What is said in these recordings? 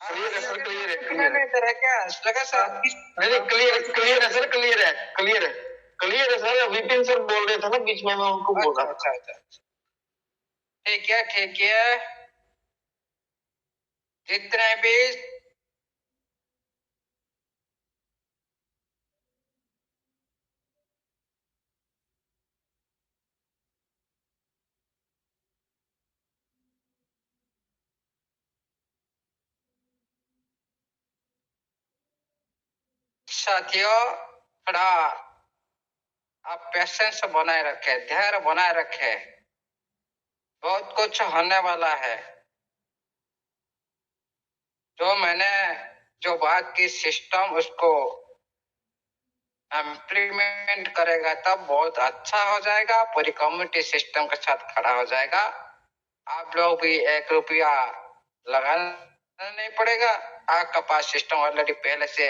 Clear है sir, clear है, clear मैंने है। करा क्या लगा सर? नहीं नहीं, क्लियर क्लियर है सर, क्लियर है, क्लियर है, क्लियर है सर। विपिन सर बोल रहे थे ना बीच में, मैं उनको बोल रहा था। अच्छा। ठीक है ठीक है, जितने भी साथियों, थोड़ा आप पेशेंस बनाए रखे, धैर्य बनाए रखे, बहुत कुछ होने वाला है। जो मैंने जो बात की सिस्टम, उसको इम्प्लीमेंट करेगा तब बहुत अच्छा हो जाएगा, पूरी कम्युनिटी सिस्टम के साथ खड़ा हो जाएगा। आप लोग भी 1 रुपया लगाना नहीं पड़ेगा। आपका पास सिस्टम ऑलरेडी पहले से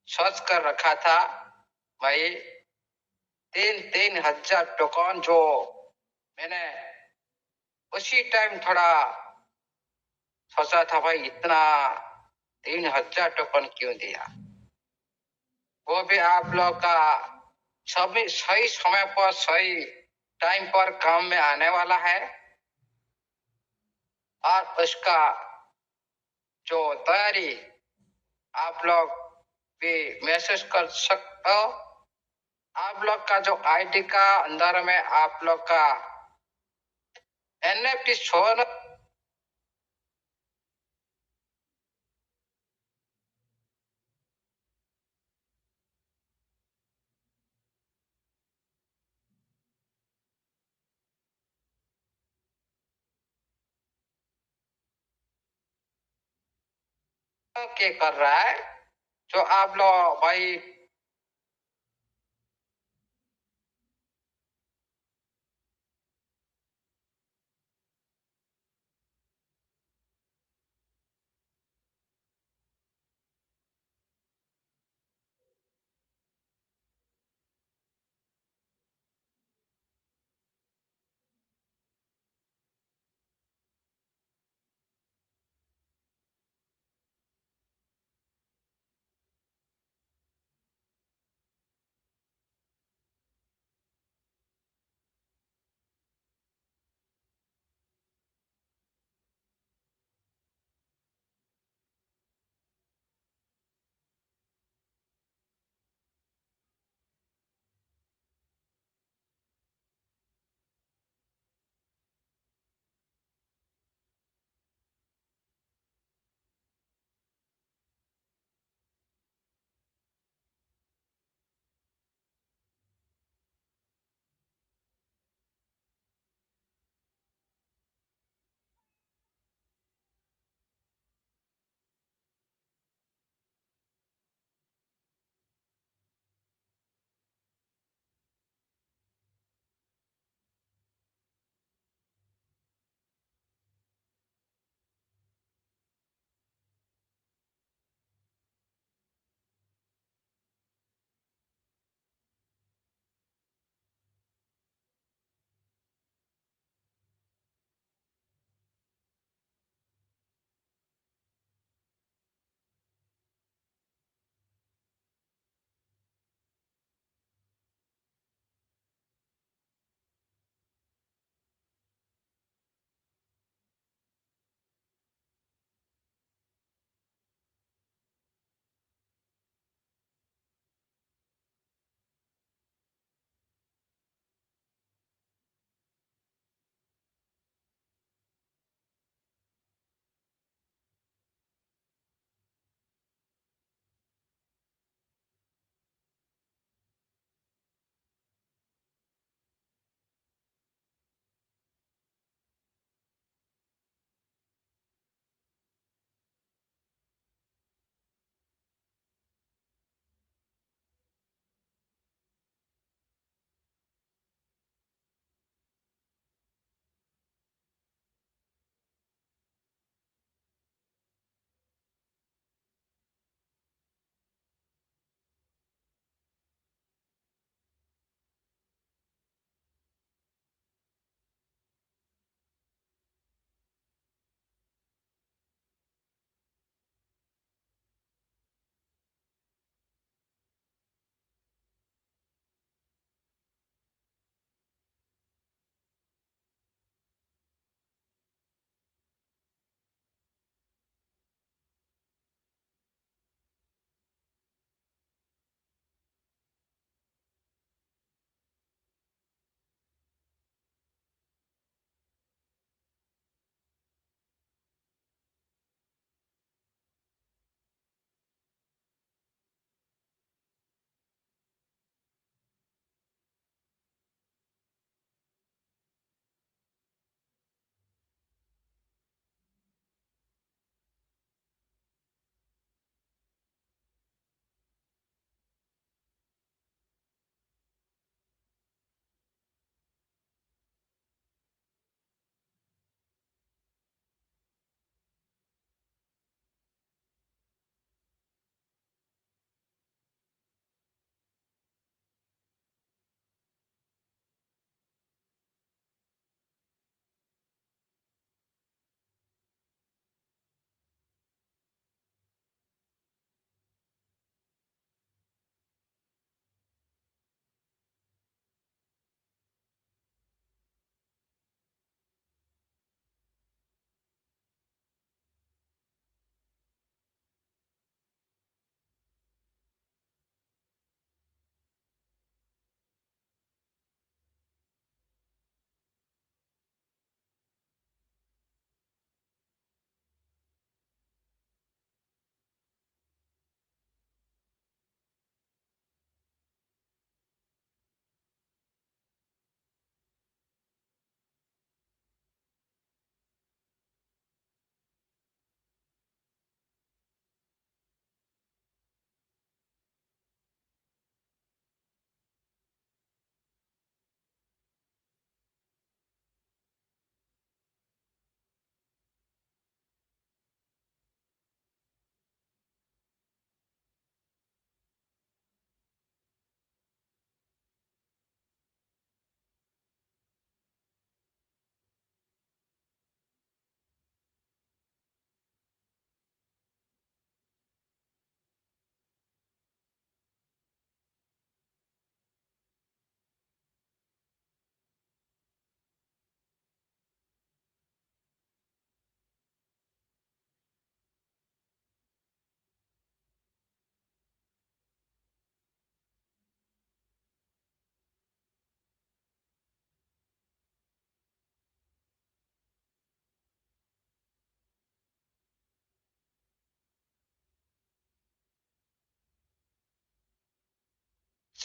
सोच कर रखा था भाई। 3,000 टोकन जो मैंने उसी टाइम थोड़ा सोचा था भाई, इतना 3,000 टोकन क्यों दिया। वो भी आप लोग का सभी सही समय पर सही टाइम पर काम में आने वाला है, और उसका जो तैयारी आप लोग भी महसूस कर सकते हो। आप लोग का जो आईडी का अंदर में आप लोग का एनएफटी शो के कर रहा है, जो आप लोग भाई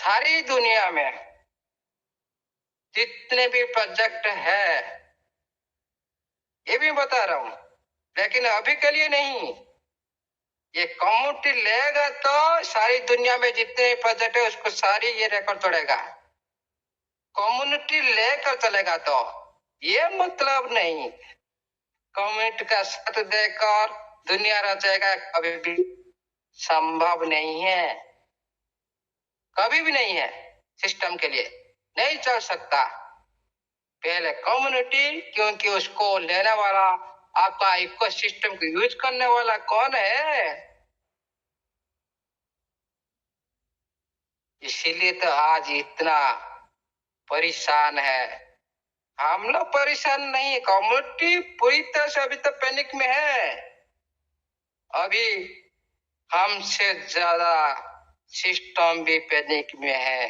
सारी दुनिया में जितने भी प्रोजेक्ट है, ये भी बता रहा हूं, लेकिन अभी के लिए नहीं। ये कम्युनिटी लेगा तो सारी दुनिया में जितने प्रोजेक्ट है उसको सारी ये रिकॉर्ड तोड़ेगा। कम्युनिटी लेकर चलेगा तो ये मतलब नहीं कम्युनिटी का साथ देकर दुनिया रचेगा, कभी भी संभव नहीं है, कभी भी नहीं है। सिस्टम के लिए नहीं चल सकता। पहले कम्युनिटी, क्योंकि उसको लेने वाला, आपका इकोसिस्टम को यूज करने वाला कौन है? इसीलिए तो आज इतना परेशान है। हम लोग परेशान नहीं है, कम्युनिटी पूरी तरह से अभी तो पैनिक में है। अभी हमसे ज्यादा सिस्टम भी पैनिक में है।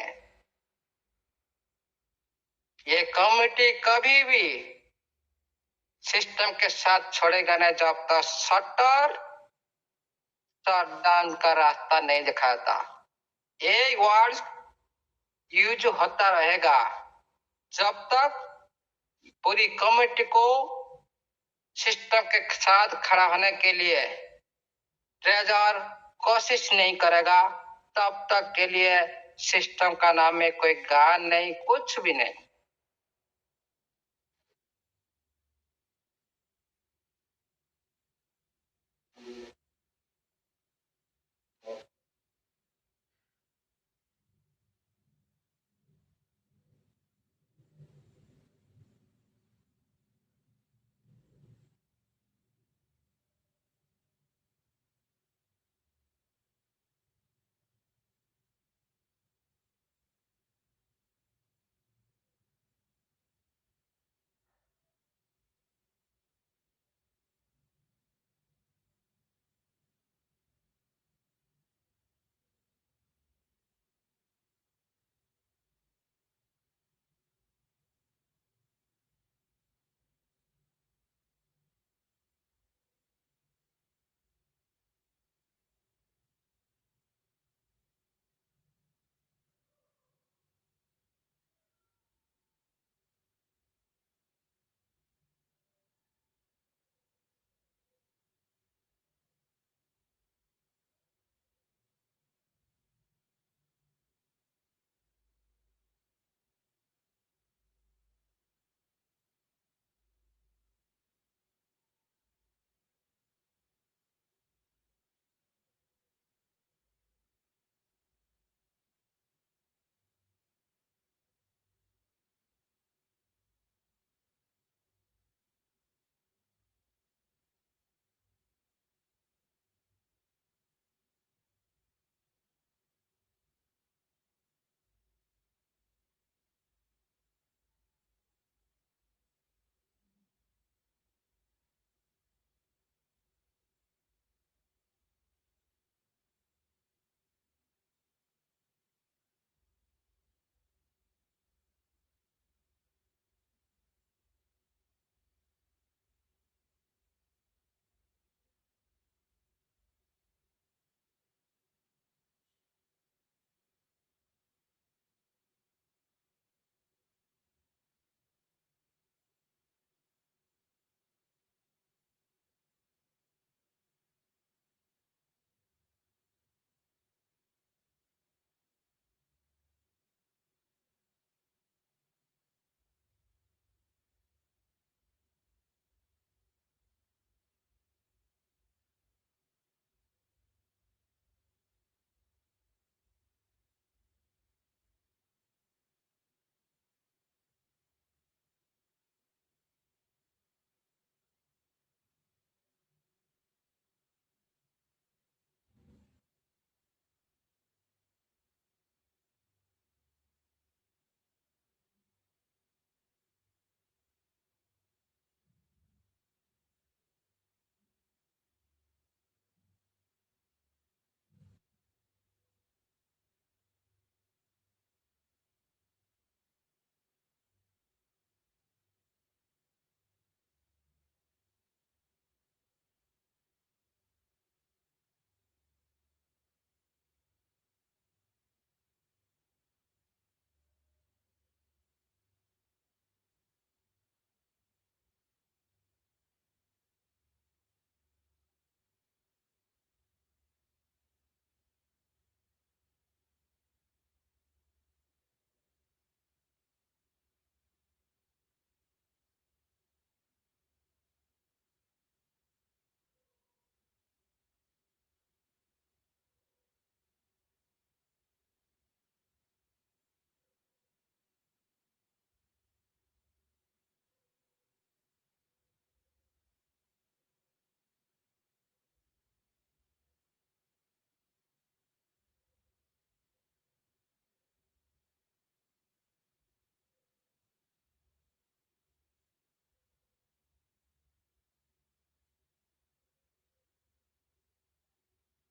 ये कम्युनिटी कभी भी सिस्टम के साथ छोड़ेगा नहीं जब तक शटर शट डाउन का रास्ता नहीं दिखाता। ये वर्ड यूज होता रहेगा जब तक पूरी कम्युनिटी को सिस्टम के साथ खड़ा होने के लिए ट्रेजर कोशिश नहीं करेगा, तब तक के लिए सिस्टम का नाम में कोई गान नहीं, कुछ भी नहीं।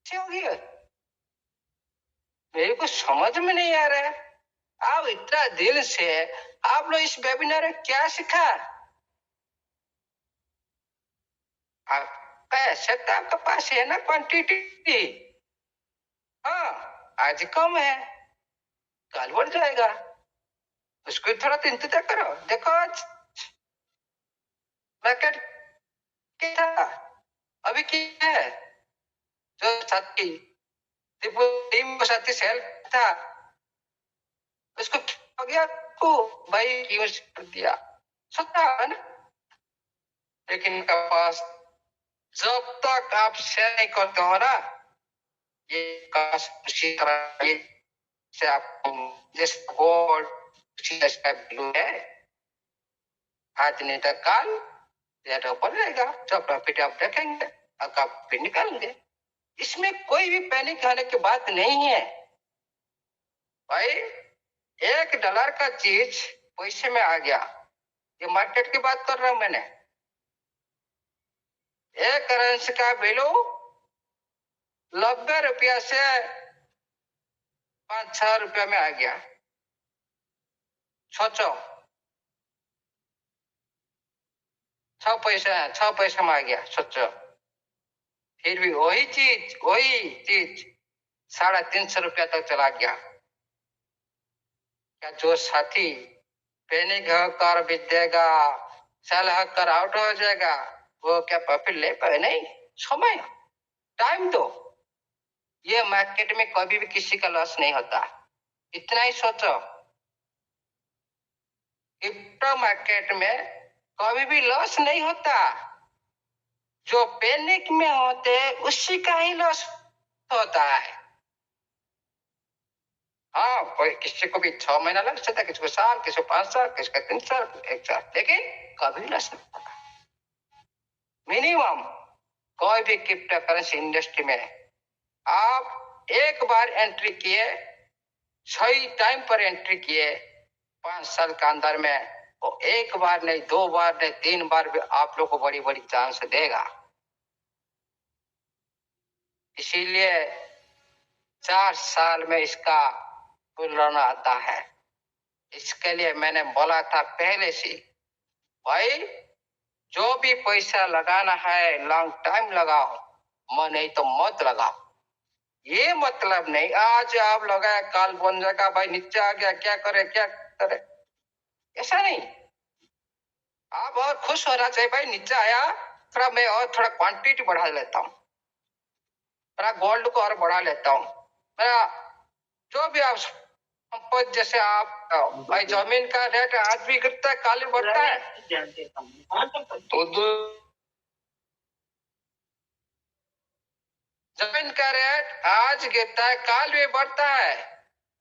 क्या हो गया? मेरे को समझ में नहीं आ रहा है। आप इतना दिल से आप लोग इस वेबिनार में क्या सीखा? आपका एसेट आपके पास है ना, क्वांटिटी। हाँ, आज कम है, कल बढ़ जाएगा, उसको थोड़ा तो इंतजार करो। देखो आज मार्केट क्या था, अभी क्या है? जो साथी टीम साथी सेल था, उसको क्या हो गया? को भाई क्यों कर दिया? सोचा है ना। लेकिन इनका पास जब तक आप शेयर नहीं करते हो ना, ये काश उसी तरह ये से आप जैसे गोल्ड उसी का वैल्यू है। आज नहीं तो कल या तो ऊपर जाएगा, तो प्रॉफिट आप देखेंगे, आपका प्रॉफिट निकालेंगे। इसमें कोई भी पैनिक आने की बात नहीं है भाई। $1 का चीज पैसे में आ गया, ये मार्केट की बात कर रहा हूं मैंने। एक करेंसी का वैल्यू 90 रुपया से 5-6 रुपया में आ गया। सोचो, 6 पैसा में आ गया, सोचो। फिर भी वही चीज 350 रुपया तक चला गया। क्या जो साथी पैनिक होकर बिक देगा, सेल होकर आउट हो जाएगा, वो क्या प्रॉफिट ले पाए? नहीं, समय टाइम दो। ये मार्केट में कभी भी किसी का लॉस नहीं होता, इतना ही सोचो। क्रिप्टो मार्केट में कभी भी लॉस नहीं होता। जो पैनिक में होते उसी का ही लॉस होता है। हाँ, कोई किसी को भी 6 महीना लग सकता है, किसी को साल, किसी को 5 साल, किसी को 3 साल, 1 साल, लेकिन कभी लॉस नहीं होता। मिनिमम कोई भी क्रिप्टो करेंसी इंडस्ट्री में आप एक बार एंट्री किए, सही टाइम पर एंट्री किए, 5 साल के अंदर में वो एक बार नहीं, 2 बार नहीं, 3 बार भी आप लोग को बड़ी बड़ी चांस देगा। इसीलिए 4 साल में इसका फुल रन आता है। इसके लिए मैंने बोला था पहले से, भाई जो भी पैसा लगाना है लॉन्ग टाइम लगाओ, मैं नहीं तो मत लगाओ। ये मतलब नहीं आज आप लगाए कल बन जाएगा, भाई नीचे आ गया क्या करे, ऐसा नहीं। आप और खुश होना चाहिए, भाई नीचे आया थोड़ा, मैं और थोड़ा क्वांटिटी बढ़ा लेता हूँ, थोड़ा गोल्ड को और बढ़ा लेता हूँ। मेरा जो भी आप संपत्ति, जैसे आप भाई जमीन का रेट आज भी गिरता है, कल भी बढ़ता है, तो जमीन का रेट आज गिरता है, कल भी बढ़ता है।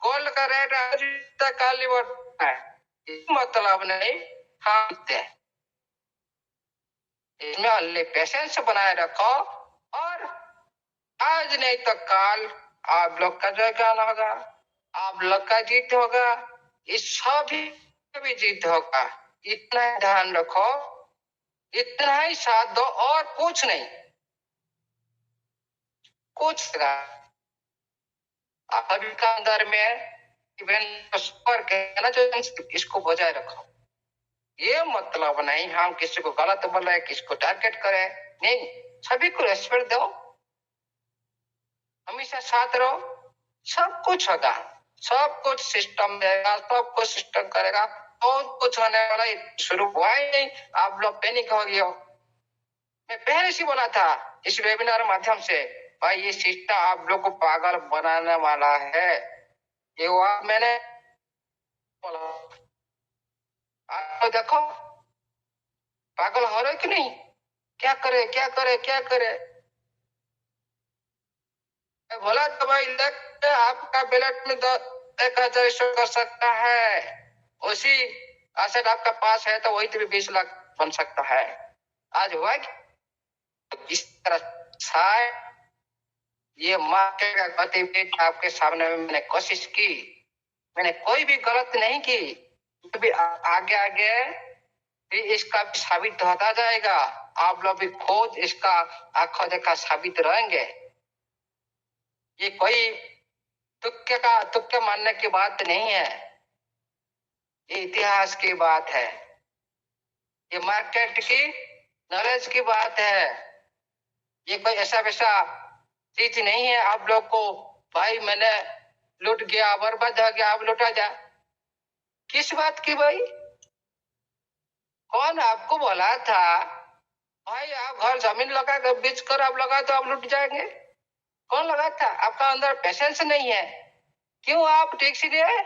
गोल्ड का रेट आज भी गिरता है, कल भी बढ़ता है। मतलब नहीं, हाँ इसमें ओनली पेशेंस बनाए रखो, और आज नहीं तो कल आप लोग का जो ज्ञान होगा, आप लोग का जीत होगा, इस सभी भी जीत होगा। इतना ध्यान रखो, इतना ही साथ दो, और कुछ नहीं, कुछ अभी का अंदर में इवेंट जो इसको बजाय रखो। ये मतलब नहीं हम किसी को गलत बोले, किसी को टारगेट करे, नहीं, सभी को रेस्पेक्ट दो, हमेशा साथ रहो, सब कुछ होगा, सब कुछ सिस्टम देगा, सब कुछ सिस्टम करेगा। बहुत कुछ होने वाला शुरू हुआ ही नहीं, आप लोग पैनिक हो गए हो। मैं पहले से बोला था इस वेबिनार माध्यम से, भाई ये सिस्टम आप लोग को पागल बनाने वाला है, ये बात मैंने बोला। आप तो देखो पागल हो रहे कि नहीं, क्या करे क्या करे क्या करे। मैं बोला तो भाई लग आपका बैलेट में 1,000 इशू कर सकता है, उसी एसेट आपका पास है तो वही तो भी 20 लाख बन सकता है। आज हुआ इस तरह शायद ये मार्केट का गतिविधि आपके सामने में मैंने कोशिश की, मैंने कोई भी गलत नहीं की। तो भी आगे आगे भी इसका भी साबित होता जाएगा, आप लोग भी खुद इसका आंखों देखा साबित रहेंगे। ये कोई तुक्के मानने की बात नहीं है, ये इतिहास की बात है, ये मार्केट की नॉलेज की बात है। ये कोई ऐसा वैसा चीज नहीं है आप लोग को भाई मैंने लूट गया, बर्बाद हो गया, आप लुटा जा। किस बात की भाई? कौन आपको बोला था भाई आप घर जमीन लगा कर बेच कर आप लगा तो आप लुट जाएंगे? कौन लगा था? आपका अंदर पेशेंस नहीं है, क्यों आप टैक्स लिए?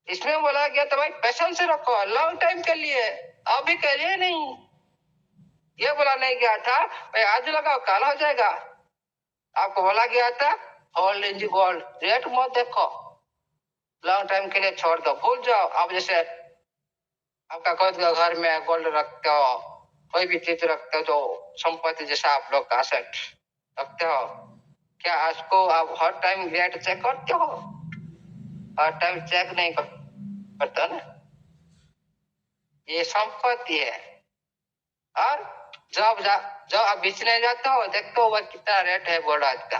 इसमें बोला गया तो भाई पेशेंस रखो लॉन्ग टाइम के लिए, अभी के लिए नहीं। ये बोला नहीं गया था भाई आज लगाओ कल हो जाएगा। आपको बोला गया था hold in the gold, rate मत देखो, लॉन्ग टाइम के लिए छोड़ दो, भूल जाओ। आप जैसे आपका खुद का घर में गोल्ड रखते हो, कोई भी चीज रखते हो जो संपत्ति जैसा आप लोग का एसेट रखते हो, क्या उसको आप हर टाइम रेट चेक करते हो? हर टाइम चेक नहीं करते ना, ये संपत्ति है। और जब आप बेचने जाते हो देखते हो वह कितना रेट है गोल्ड आज का,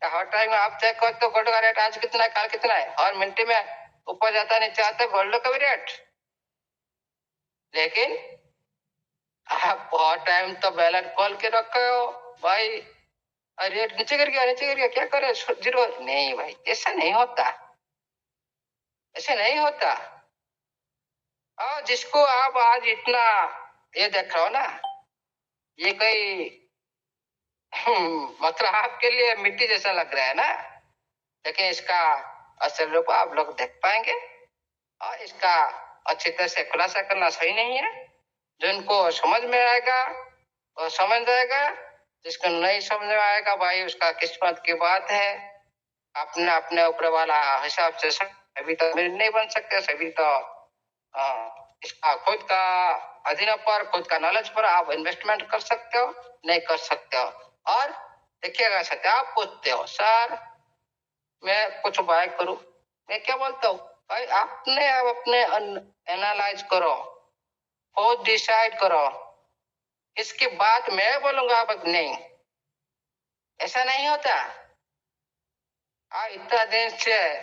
हर टाइम आप चेक करते हो गोल्ड का रेट आज कितना है कल कितना है, हर मिनट में ऊपर जाता नीचे आता है गोल्ड का भी रेट। लेकिन आप हर टाइम तो बैलेंस खोल के रखे हो भाई, रेट नीचे गिर गया क्या करे, जीरो नहीं भाई, ऐसा नहीं होता, ऐसे नहीं होता। और जिसको आप आज इतना ये देख रहे हो ना, ये कोई मतलब आपके लिए मिट्टी जैसा लग रहा है ना, लेकिन इसका असल रूप आप लोग देख पाएंगे। और इसका अच्छी तरह से खुलासा करना सही नहीं है। जिनको समझ में आएगा वो समझ जाएगा, जिसको नहीं समझ में आएगा भाई उसका किस्मत की बात है। अपने अपने ऊपर वाला हिसाब से सभी तो नहीं बन सकते, सभी तो इसका खुद का अधीन पर खुद का नॉलेज पर आप इन्वेस्टमेंट कर सकते हो, नहीं कर सकते हो। और देखिएगा सत्य, आप पूछते हो सर मैं कुछ बाय करूं, मैं क्या बोलता हूँ भाई आपने अब अपने एनालाइज करो, खुद डिसाइड करो, इसके बाद मैं बोलूंगा आप नहीं, ऐसा नहीं होता। इतना दिन से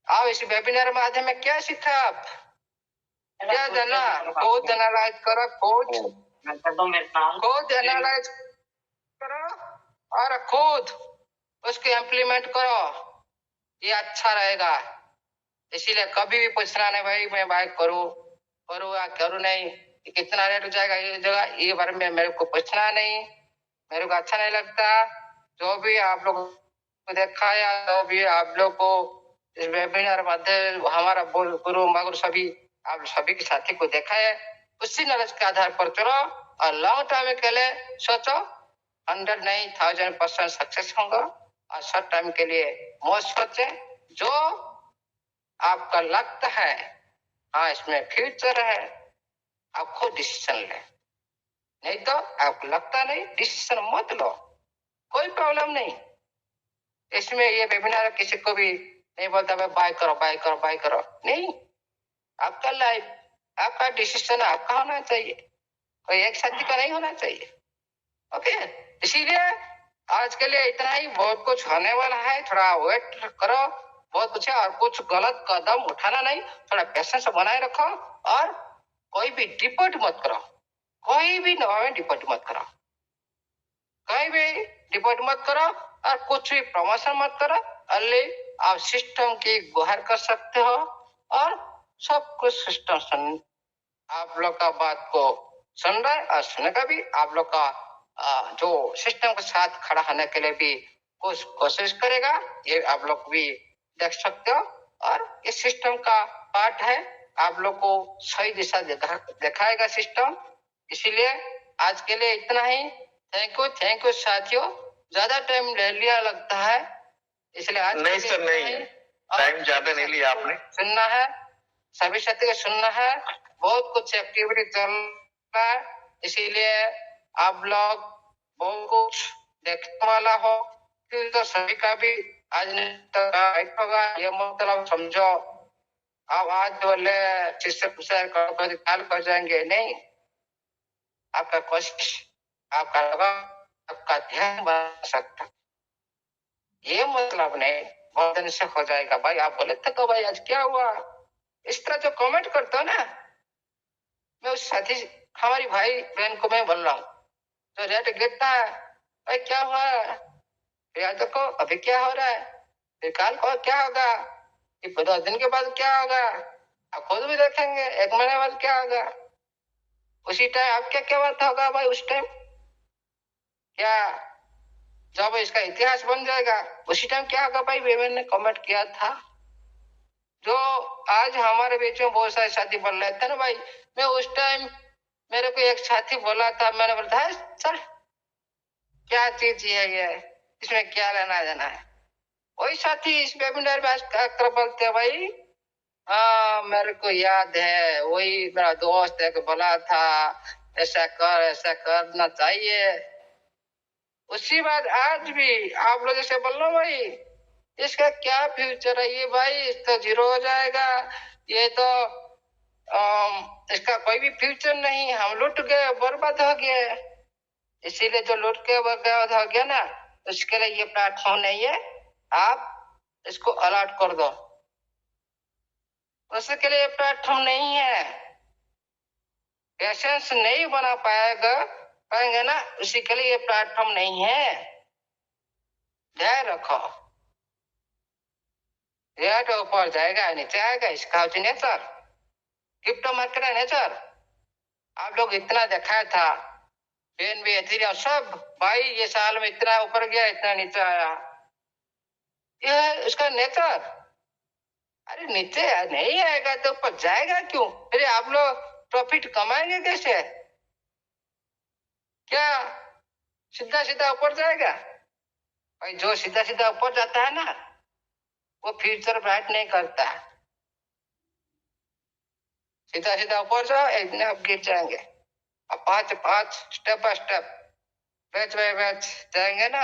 आप इस वेबिनार माध्यम में क्या सीखा, आप क्या जाना? खुद एनालाइज करो, खुद एनालाइज करो और खुद उसको इम्प्लीमेंट करो, ये अच्छा रहेगा। इसीलिए कभी भी पूछना नहीं भाई मैं बाइक करूँ या करूँ नहीं, कितना रेट हो जाएगा ये जगह, ये बारे में मेरे को पूछना नहीं, मेरे को अच्छा नहीं लगता। जो भी आप लोग को देखा या जो भी आप लोग को इस वेबिनार माध्यम हमारा गुरु मगुरु सभी आप सभी के साथी को देखा है, उसी नॉलेज के आधार पर चलो और लॉन्ग टाइम के लिए सोचो। 100 नहीं 1000% सक्सेस होगा। और शॉर्ट टाइम के लिए मौज सोचे, जो आपका लगता है हाँ इसमें फ्यूचर है, आप खुद डिसीजन ले, नहीं तो आपको लगता नहीं डिसीजन मत लो, कोई प्रॉब्लम नहीं। इसमें ये वेबिनार किसी को भी नहीं बोलता मैं बाय करो नहीं, आपका लाइफ आपका डिसीजन आपका होना चाहिए, कोई एक साथी का नहीं होना चाहिए। ओके, इसीलिए आज के लिए इतना ही, बहुत कुछ होने वाला है, थोड़ा वेट करो, बहुत कुछ है। और कुछ गलत कदम उठाना नहीं, थोड़ा पेशेंस बनाए रखो और कोई भी डिपोट मत करो, कोई भी नवा में डिपोट मत करो, कहीं भी डिपोट मत करो और कुछ भी प्रमोशन मत करो। अल्ले आप सिस्टम की गुहार कर सकते हो और सब कुछ सिस्टम सुन, आप लोग का बात को सुन रहा है और सुनेगा भी। आप लोग का जो सिस्टम के साथ खड़ा होने के लिए भी कुछ कोशिश करेगा, ये आप लोग भी देख सकते हो। और इस सिस्टम का पार्ट है, आप लोग को सही दिशा दिखाएगा सिस्टम। इसीलिए आज के लिए इतना ही। थैंक यू साथियों, ज्यादा टाइम ले लिया लगता है, इसलिए आज नहीं सर नहीं, टाइम ज्यादा नहीं लिया आपने। सुनना है, सभी साथी को सुनना है, बहुत कुछ एक्टिविटी चल रहा है, इसीलिए आप लोग बहुत कुछ देखने वाला हो, फिर तो सभी का भी आज नहीं होगा, ये मतलब समझो आप आज बोले काल कर जाएंगे, नहीं, आपका कोशिश आपका लगा आपका ध्यान बना सकता। ये मतलब नहीं बहुत दिन से हो जाएगा भाई। आप बोले थे तो भाई आज क्या हुआ, इस तरह जो कमेंट करते हो ना, मैं उस साथी हमारी भाई बहन को मैं बोल रहा हूँ जो रेट गिरता है, भाई क्या हुआ, यार देखो अभी क्या हो रहा है, फिर कल को क्या होगा, कि 10 दिन के बाद क्या होगा, आप खुद भी देखेंगे 1 महीने बाद क्या होगा। उसी टाइम आपका क्या बात होगा भाई, उस टाइम क्या जब इसका इतिहास बन जाएगा उसी टाइम क्या होगा भाई। वेवन ने कमेंट किया था जो आज हमारे बीच में बहुत सारे साथी बोल रहे थे ना भाई, मैं उस टाइम मेरे को एक साथी बोला था, मैंने बोला था सर क्या चीज है ये, इसमें क्या लेना देना है। वही साथी इस वेबिनार में आज आकर बोलते हैं भाई हाँ मेरे को याद है, वही मेरा दोस्त एक बोला था ऐसा करना चाहिए। उसी बात आज भी आप लोग जैसे बोल रहे हो भाई इसका क्या फ्यूचर है, ये भाई इसका जीरो हो जाएगा, ये तो इसका कोई भी फ्यूचर नहीं, हम लुट गए बर्बाद हो गए। इसीलिए जो लुट के बर्बाद हो गया ना उसके लिए ये प्लेटफॉर्म नहीं है, आप इसको अलर्ट कर दो, उसके लिए प्लेटफॉर्म नहीं है। पेशेंस नहीं बना पाएंगे ना उसी के लिए ये प्लेटफॉर्म नहीं है, ध्यान रखो। रेट ऊपर जाएगा नीचे आएगा, इसका होती नेचर, क्रिप्टो मार्केट का नेचर। आप लोग इतना देखा था BNB एथेरियम सब भाई ये साल में इतना ऊपर गया इतना नीचे आया, ये है इसका नेचर। अरे नीचे नहीं आएगा तो ऊपर जाएगा क्यों, फिर आप लोग प्रॉफिट कमाएंगे कैसे, क्या सीधा सीधा ऊपर जाएगा भाई। जो सीधा सीधा ऊपर जाता है ना वो फ्यूचर ब्राइट नहीं करता, सीधा सीधा ऊपर जाओ एक दिन आप गिर जाएंगे। अब पांच step by step batch by batch जाएंगे ना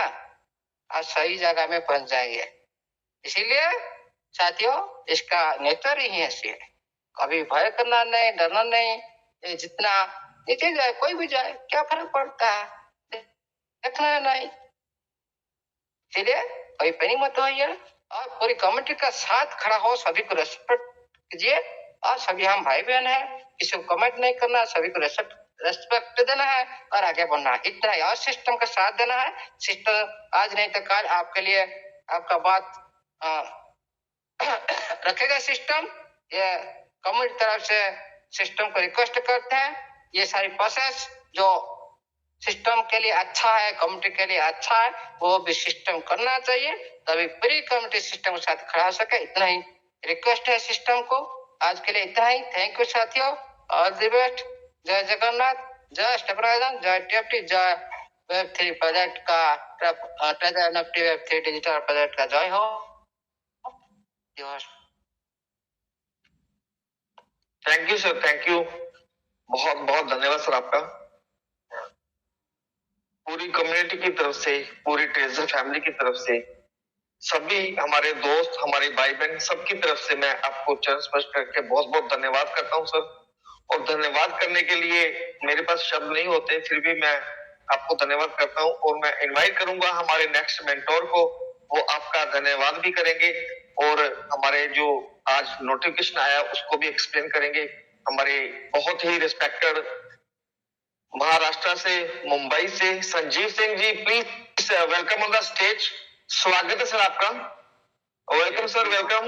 आज सही जगह में पहुंच जाएंगे। इसीलिए साथियों इसका नेचर ही ऐसी है, कभी भय करना नहीं, डरना नहीं, ये जितना नीचे जाए कोई भी जाए क्या फर्क पड़ता है, देखना नहीं। इसीलिए कोई पैनिक मत होइए और पूरी कम्युनिटी का साथ खड़ा हो, सभी को रेस्पेक्ट कीजिए और सभी हम भाई बहन हैं, किसी को कमेंट नहीं करना, सभी को रेस्पेक्ट देना है और आगे बढ़ना है, इतना ही। और सिस्टम का साथ देना है, सिस्टम आज नहीं तो कल आपके लिए आपका बात रखेगा सिस्टम। ये कम्युनिटी तरफ से सिस्टम को रिक्वेस्ट करते हैं, ये सारी प्रोसेस जो सिस्टम के लिए अच्छा है, कम्युनिटी के लिए अच्छा है, वो भी सिस्टम करना चाहिए, तभी पूरी कम्युनिटी सिस्टम के साथ खड़ा हो सके। इतना ही रिक्वेस्ट है सिस्टम को। आज के लिए इतना ही, थैंक यू साथियों, ऑल द बेस्ट। जय जगन्नाथ, जय स्टेबलाइजर, जय TFT, जय Web3 प्रोजेक्ट का, treasure NFT Web3 digital project का जय हो। Thank you sir, thank you, बहुत बहुत धन्यवाद सर आपका। पूरी कम्युनिटी की तरफ से, पूरी ट्रेजर फैमिली की तरफ से, सभी हमारे दोस्त, हमारे भाई बहन सबकी तरफ से मैं आपको चरण स्पर्श करके बहुत बहुत धन्यवाद करता हूं सर। और धन्यवाद करने के लिए मेरे पास शब्द नहीं होते, फिर भी मैं आपको धन्यवाद करता हूं। और मैं इनवाइट करूंगा हमारे नेक्स्ट मेंटोर को, वो आपका धन्यवाद भी करेंगे और हमारे जो आज नोटिफिकेशन आया उसको भी एक्सप्लेन करेंगे। हमारे बहुत ही रिस्पेक्टेड महाराष्ट्र से, मुंबई से Sanjeev Singh ji, please welcome on the stage. स्वागत है सर आपका, वेलकम सर, वेलकम।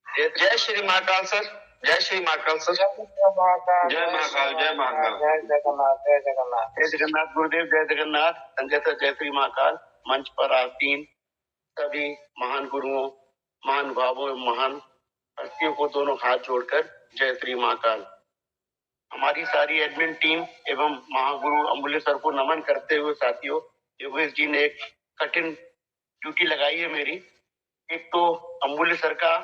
जय श्री महाकाल सर, जय श्री महाकाल सर। जय महाकाल, जय महाकाल, जय जगन्नाथ, जय जगन्नाथ, जय जगन्नाथ गुरुदेव, जय जगन्नाथ। संजय सर, जय श्री महाकाल। मंच पर आसीन सभी महान गुरुओं, महान भावों, महान हस्तियों को दोनों हाथ जोड़कर जय श्री महाकाल। हमारी सारी एडमिन टीम एवं महागुरु अमूल्य सर को नमन करते हुए साथियों, योगेश जी ने एक कठिन ड्यूटी लगाई है मेरी। एक तो अमूल्य सर का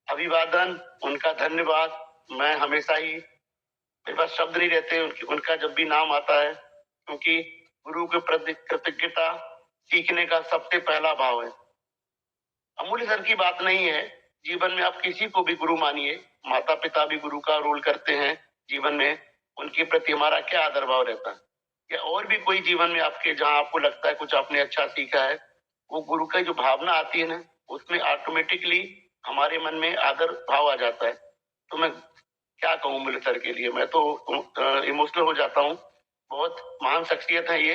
अभिवादन, उनका धन्यवाद। मैं हमेशा ही, मेरे पास शब्द नहीं रहते उनका जब भी नाम आता है, क्योंकि गुरु के प्रति कृतज्ञता सीखने का सबसे पहला भाव है। अमूल्य सर की बात नहीं है, जीवन में आप किसी को भी गुरु मानिए, माता पिता भी गुरु का रोल करते हैं जीवन में, उनके प्रति हमारा क्या आदर भाव रहता है। या और भी कोई जीवन में आपके, जहां आपको लगता है कुछ आपने अच्छा सीखा है, वो गुरु का जो भावना आती है ना, उसमें ऑटोमेटिकली हमारे मन में आदर भाव आ जाता है। तो मैं क्या कहूँ मुल्क सर के लिए, मैं तो इमोशनल हो जाता हूँ। बहुत महान शख्सियत है ये,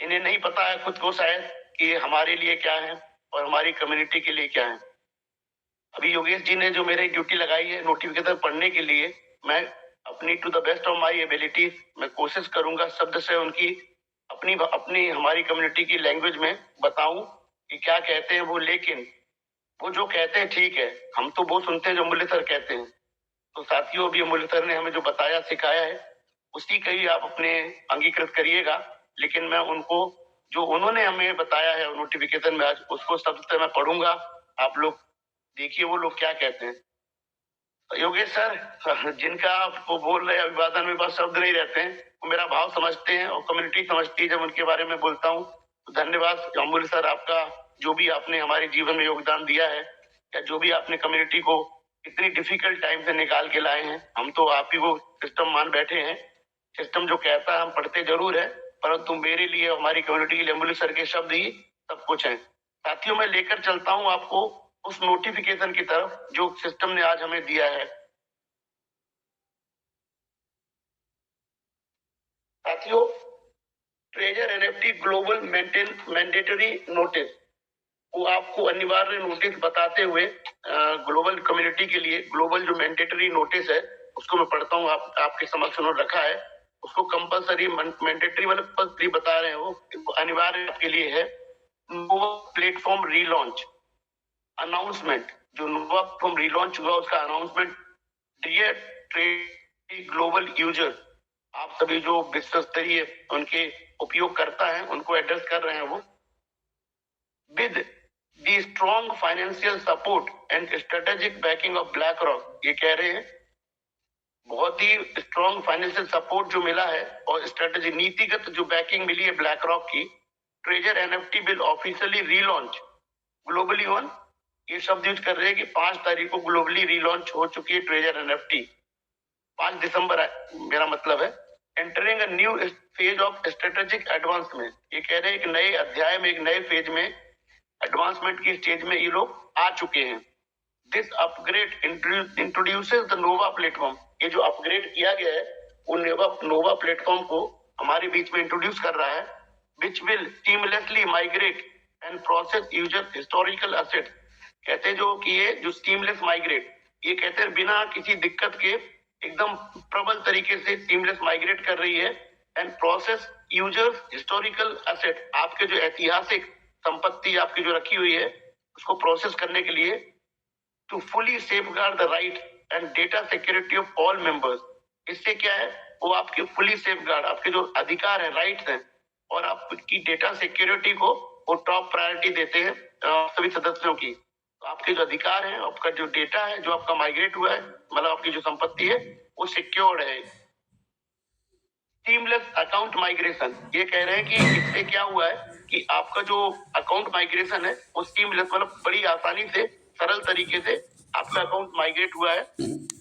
इन्हें नहीं पता है खुद को शायद कि ये हमारे लिए क्या है और हमारी कम्युनिटी के लिए क्या है। अभी योगेश जी ने जो मेरी ड्यूटी लगाई है नोटिफिकेशन पढ़ने के लिए, मैं अपनी to the best of my ability मैं कोशिश करूंगा शब्द से उनकी अपनी अपनी हमारी कम्युनिटी की लैंग्वेज में बताऊं कि क्या कहते हैं वो। लेकिन वो जो कहते हैं ठीक है, हम तो वो सुनते हैं जो अमूल्य सर कहते हैं। तो साथियों, अभी अमूल्य सर ने हमें जो बताया सिखाया है उसी का ही आप अपने अंगीकृत करिएगा। लेकिन मैं उनको जो उन्होंने हमें बताया है नोटिफिकेशन में आज, उसको शब्द से मैं पढ़ूंगा। आप लोग देखिए वो लोग क्या कहते हैं। योगेश सर, जिनका आपको बोल रहे अभिवादन में बस शब्द नहीं रहते हैं, वो मेरा भाव समझते हैं और कम्युनिटी समझती है जब उनके बारे में बोलता हूँ। तो धन्यवाद अमूल्य सर, आपका जो भी आपने हमारे जीवन में योगदान दिया है, या जो भी आपने कम्युनिटी को इतनी डिफिकल्ट टाइम से निकाल के लाए हैं। हम तो आप ही वो सिस्टम मान बैठे हैं। सिस्टम जो कहता है हम पढ़ते जरूर है, परंतु मेरे लिए हमारी कम्युनिटी के लिए अमूल्य सर के शब्द ही सब कुछ है। साथियों, मैं लेकर चलता हूँ आपको उस नोटिफिकेशन की तरफ जो सिस्टम ने आज हमें दिया है। साथियों, treasure NFT global mandatory notice, वो आपको अनिवार्य नोटिस बताते हुए ग्लोबल कम्युनिटी के लिए ग्लोबल जो मैंडेटरी नोटिस है उसको मैं पढ़ता हूँ। आपके समक्ष उन्होंने रखा है उसको। कंपलसरी मैंडेटरी मतलब बता रहे हैं वो अनिवार्य आपके लिए है। नोवा प्लेटफॉर्म रीलॉन्च अनाउंसमेंट, जो नोवा प्लेटफॉर्म रीलॉन्च हुआ उसका announcement. Dear trade global user, आप सभी जो विश्व स्तरीय उनके उपयोगकर्ता हैं उनको एड्रेस कर रहे हैं वो। With the strong financial support and strategic banking of black rock, ये कह रहे हैं बहुत ही स्ट्रॉन्ग फाइनेंशियल सपोर्ट जो मिला है और स्ट्रेटेजी नीतिगत जो बैकिंग मिली है ब्लैक रॉक की, treasure NFT will officially relaunch globally on, ये शब्द यूज कर रहे हैं कि 5 तारीख को ग्लोबली रीलॉन्च हो चुकी है ट्रेजर एनएफटी। 5 दिसंबर मेरा मतलब है। Entering a new phase of strategic advancement, ये कह रहे हैं एक नए अध्याय में, एक नए फेज में, एडवांसमेंट की स्टेज में ये लोग आ चुके हैं। This upgrade introduces the Nova platform, ये जो अपग्रेड किया गया है वो नोवा प्लेटफॉर्म को हमारे बीच में इंट्रोड्यूस कर रहा है। Which will seamlessly migrate and process user historical assets, कहते हैं जो कि ये जो सीमलेस माइग्रेट, ये कहते हैं बिना किसी दिक्कत के एकदम प्रबल तरीके से सीमलेस माइग्रेट कर रही है। And process users historical asset, आपके जो ऐतिहासिक संपत्ति आपकी जो रखी हुई है उसको प्रोसेस करने के लिए, to fully safeguard the right and data security of all members. इससे क्या है, वो आपके फुली सेफगार्ड, आपके जो अधिकार है, राइट्स हैं, और आपकी डेटा सिक्योरिटी को वो टॉप प्रायोरिटी देते हैं सभी सदस्यों की। तो आपके जो अधिकार हैं, आपका जो डेटा है जो आपका माइग्रेट हुआ है, मतलब आपकी जो संपत्ति है वो सिक्योर्ड है। सीमलेस अकाउंट माइग्रेशन, ये कह रहे हैं कि इससे क्या हुआ है कि आपका जो अकाउंट माइग्रेशन है वो सीमलेस, मतलब बड़ी आसानी से, सरल तरीके से आपका अकाउंट माइग्रेट हुआ है।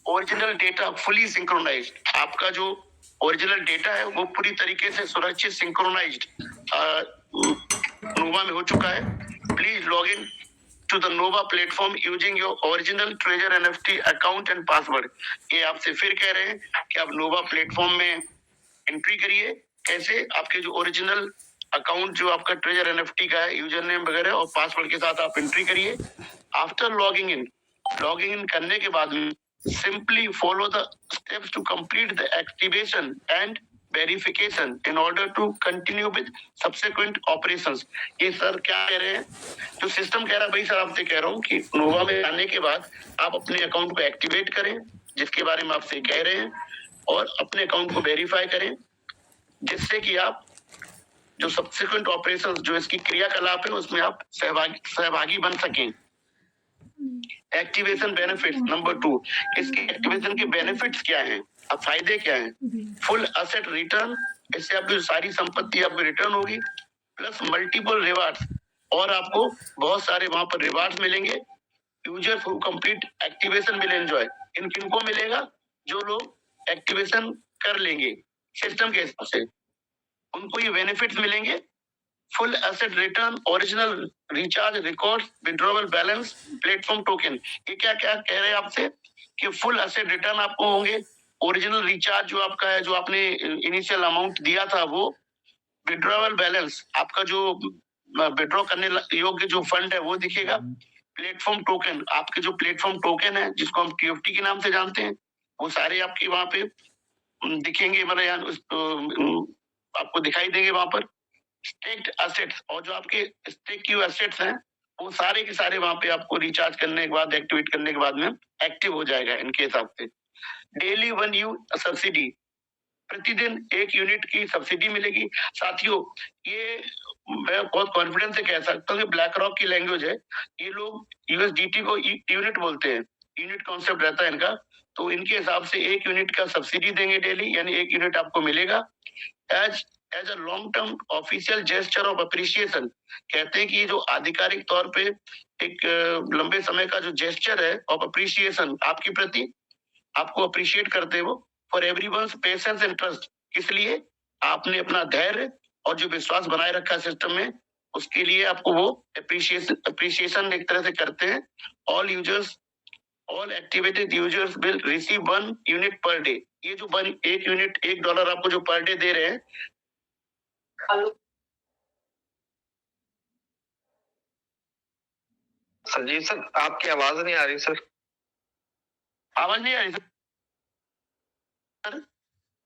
ओरिजिनल डेटा फुली सिंक्रोनाइज्ड, आपका जो ओरिजिनल डेटा है वो पूरी तरीके से सुरक्षित सिंक्रोनाइज्ड नोवा में हो चुका है। Please log in to the Nova platform using your original Treasure NFT account and password। ये आपसे फिर कह रहे हैं कि आप नोवा प्लेटफॉर्म में एंट्री करिए। कैसे, आपके जो ओरिजिनल अकाउंट जो आपका ट्रेजर एनएफटी का है, यूजर नेम वगैरह और पासवर्ड के साथ आप एंट्री करिए। आफ्टर लॉगिंग इन करने के बाद simply follow the steps to complete the activation and verification in order to continue with subsequent operations. ये सर क्या कह रहे हैं, जो सिस्टम कह रहा है, भाई सर आपसे कह रहा हूँ कि नोवा में आने के बाद आप अपने अकाउंट को एक्टिवेट करें, जिसके बारे में आपसे कह रहे हैं, और अपने अकाउंट को वेरीफाई करें, जिससे कि आप जो सब्सिक्वेंट ऑपरेशन, जो इसकी क्रियाकलाप है, उसमें आप सहभागी बन सकें। एक्टिवेशन बेनिफिट्स नंबर 2, इसके एक्टिवेशन के बेनिफिट्स क्या हैं, अब फायदे क्या हैं। फुल एसेट रिटर्न, इससे आपकी सारी संपत्ति आपको रिटर्न होगी, प्लस मल्टीपल रिवार्ड्स, और आपको बहुत सारे वहां पर रिवार्ड्स मिलेंगे। Users who complete activation will enjoy, इन किनको मिलेगा, जो लोग एक्टिवेशन कर लेंगे सिस्टम के हिसाब से, उनको ये बेनिफिट्स मिलेंगे। Full asset return, original recharge record, withdrawal balance, platform token. ये क्या क्या कह रहे हैं आपसे कि फुल एसेट रिटर्न आपको होंगे, ओरिजिनल रिचार्ज जो आपका है, जो आपने इनिशियल अमाउंट दिया था वो, विड्रॉवल बैलेंस आपका जो विड्रॉ करने योग्य जो फंड है वो दिखेगा, प्लेटफॉर्म टोकन आपके जो प्लेटफॉर्म टोकन है जिसको हम TFT के नाम से जानते हैं वो सारे आपके वहां पे दिखेंगे, मतलब यहाँ आपको दिखाई देंगे वहां पर। स्टेक्ड एसेट्स, और जो आपके स्टेक की एसेट्स हैं वो सारे के सारे वहां पे आपको रिचार्ज करने के बाद, एक्टिवेट करने के बाद में एक्टिव हो जाएगा इनके हिसाब से। डेली 1 यूनिट सब्सिडी, प्रतिदिन 1 यूनिट की सब्सिडी मिलेगी। साथियों ये मैं बहुत कॉन्फिडेंस से कह सकता हूँ कि ब्लैक रॉक की लैंग्वेज है, ये लोग USDT को यूनिट बोलते हैं, यूनिट कॉन्सेप्ट रहता है इनका। तो इनके हिसाब से 1 यूनिट का सब्सिडी देंगे डेली, यानी 1 यूनिट आपको मिलेगा as a long term official gesture of appreciation. कहते हैं कि जो आधिकारिक तौर पे एक लंबे समय का जो जेस्चर है ऑफ अप्रिसिएशन आपके प्रति, आपको अप्रिशिएट करते हो for everyone's patience and trust, इसलिए आपने अपना धैर्य और जो विश्वास बनाए रखा है सिस्टम में, उसके लिए आपको वो अप्रिसिएशन एक तरह से करते हैं। All activated users will receive 1 unit per day. ये जो 1 यूनिट $1 आपको जो पर डे दे रहे हैं, सर जी सर आपकी आवाज नहीं आ रही सर। आवाज नहीं आ रही सर?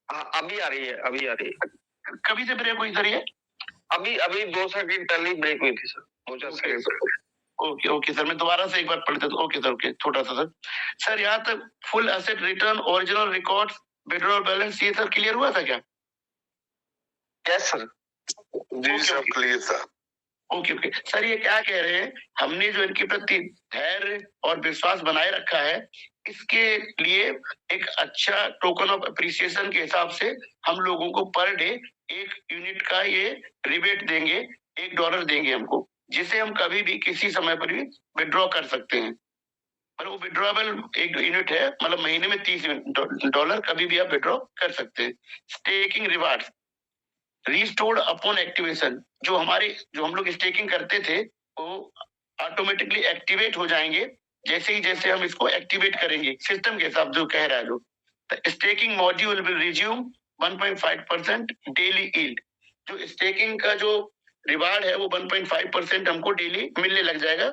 हाँ अभी आ रही है, अभी आ रही है। कभी से ब्रेक हुई सर ये? अभी अभी 2 सेकंड पहले ब्रेक हुई थी sir, 2-4 second. Okay okay sir, मैं दोबारा से एक बार पढ़ देता हूँ। ओके सर, ओके छोटा सा सर यहाँ तक full asset return, original records, withdrawal balance, ये सब क्लियर हुआ था क्या? यस सर जी सब क्लियर था। ओके ओके सर, ये क्या कह रहे हैं, हमने जो इनके प्रति धैर्य और विश्वास बनाए रखा है, इसके लिए एक अच्छा टोकन ऑफ अप्रिसिएशन के हिसाब से हम लोगों को पर डे 1 यूनिट का ये रिबेट देंगे, $1 देंगे हमको, जिसे हम कभी भी किसी समय पर भी विड्रॉ कर सकते हैं। मतलब वो विड्रॉबल 1 यूनिट है, मतलब महीने में $30 कभी भी आप विड्रॉ कर सकते हैं। Staking rewards restored upon activation, जो हम लोग स्टेकिंग करते थे वो ऑटोमेटिकली एक्टिवेट हो जाएंगे जैसे हम इसको एक्टिवेट करेंगे, सिस्टम के हिसाब जो कह रहा है जो। Staking module will resume 1.5% daily yield. जो स्टेकिंग का जो रिवार्ड है वो 1.5% हमको डेली मिलने लग जाएगा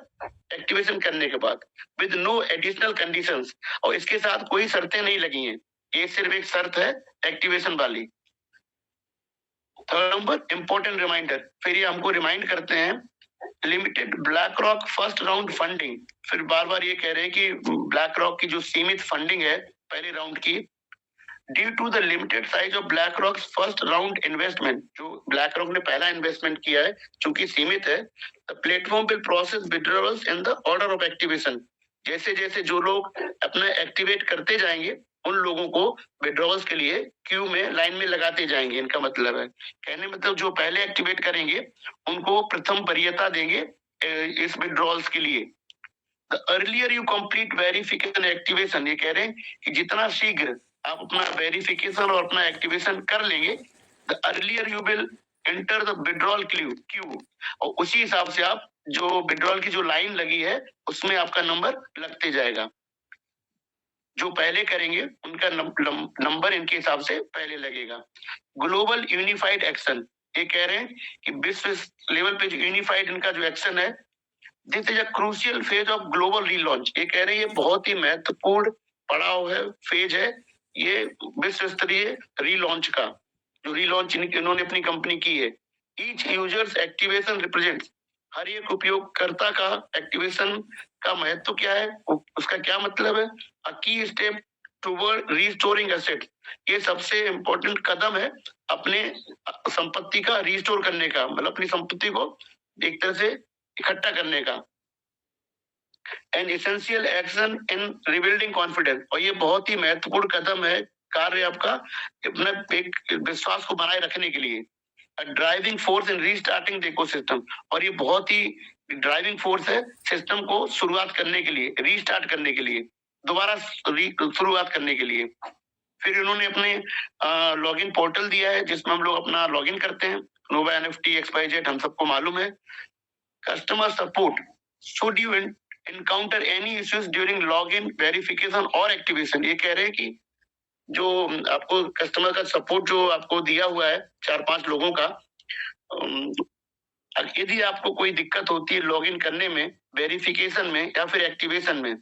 एक्टिवेशन करने के बाद, विद नो एडिशनल कंडीशंस, और इसके साथ कोई शर्तें नहीं लगी हैं, ये सिर्फ एक शर्त है एक्टिवेशन वाली। थर्ड नंबर इंपॉर्टेंट रिमाइंडर, फिर ये हमको रिमाइंड करते हैं limited black rock first round funding. फिर बार बार ये कह रहे हैं कि ब्लैक रॉक की जो सीमित फंडिंग है पहले राउंड की, due to the limited size of BlackRock first round investment, जो ब्लैक रॉक ने पहला इन्वेस्टमेंट किया है चूंकि सीमित है, the platform will process withdrawals in the order of activation. जैसे जैसे जो लोग अपना एक्टिवेट करते जाएंगे उन लोगों को विड्रॉवल्स के लिए क्यू में लाइन में लगाते जाएंगे, इनका मतलब है। कहने मतलब जो पहले एक्टिवेट करेंगे उनको प्रथम वरीयता देंगे इस विड्रॉवल्स के लिए। The earlier you complete verification activation, ये कह रहे हैं कि जितना शीघ्र आप अपना वेरिफिकेशन और अपना एक्टिवेशन कर लेंगे, the earlier you will enter the withdrawal Q, और उसी हिसाब से आप जो विड्रॉल की जो लाइन लगी है उसमें आपका नंबर लगते जाएगा। जो पहले करेंगे उनका नंबर इनके हिसाब से पहले लगेगा। ग्लोबल यूनिफाइड एक्शन, ये कह रहे हैं कि विश्व लेवल पे जो यूनिफाइड इनका जो एक्शन है, this is a crucial phase of global relaunch. ये कह रहे हैं ये बहुत ही महत्वपूर्ण पड़ाव है, फेज है ये विश्व स्तरीय रीलॉन्च का, जो रीलॉन्च इन्होंने अपनी कंपनी की है। ईच यूजर्स एक्टिवेशन रिप्रेजेंट्स, हर एक उपयोगकर्ता का एक्टिवेशन का महत्व क्या है, उसका क्या मतलब है। अ की स्टेप टुवर्ड रिस्टोरिंग एसेट, ये सबसे इंपॉर्टेंट कदम है अपने संपत्ति का रिस्टोर करने का, मतलब अपनी संपत्ति को एक तरह से इकट्ठा करने का। An essential action in rebuilding confidence, और ये बहुत ही महत्वपूर्ण कदम है, कार्य आपका अपने एक विश्वास को बनाए रखने के लिए। Driving force in restarting the ecosystem, और ये बहुत ही ड्राइविंग फोर्स है सिस्टम को शुरुआत करने के लिए, रीस्टार्ट करने के लिए, दोबारा शुरुआत करने के लिए। फिर इन्होंने अपने लॉगिन पोर्टल दिया है जिसमें हम लोग अपना लॉगिन करते हैं, नोवा NFT XYZ हम सबको मालूम है। Customer support, should you encounter any issues during login, verification और एक्टिवेशन, ये कह रहे हैं कि जो आपको कस्टमर का सपोर्ट जो आपको दिया हुआ है 4-5 लोगों का, यदि आपको कोई दिक्कत होती है लॉगिन करने में, वेरिफिकेशन में या फिर एक्टिवेशन में,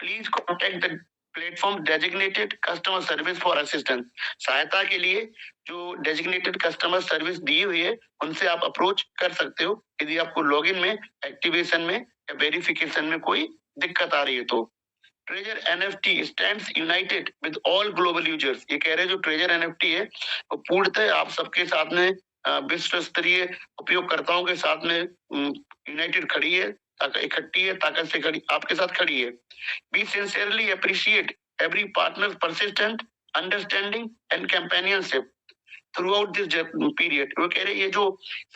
please contact the platform designated customer service for assistance. सहायता के लिए जो डेजिग्नेटेड कस्टमर सर्विस दी हुई है उनसे आप अप्रोच कर सकते हो यदि आपको लॉगिन में, एक्टिवेशन में या वेरिफिकेशन में कोई दिक्कत आ रही है तो। Treasure NFT stands United with all global users, ये कह रहे हैं जो ट्रेजर NFT है वो पूर्णतः आप सबके साथ में विश्व स्तरीय उपयोगकर्ताओं के साथ में यूनाइटेड खड़ी है, इकट्ठी है, ताकत से खड़ी, आपके साथ खड़ी है। We sincerely appreciate every partner's persistent understanding and companionship throughout this period। वो कह रहे ये जो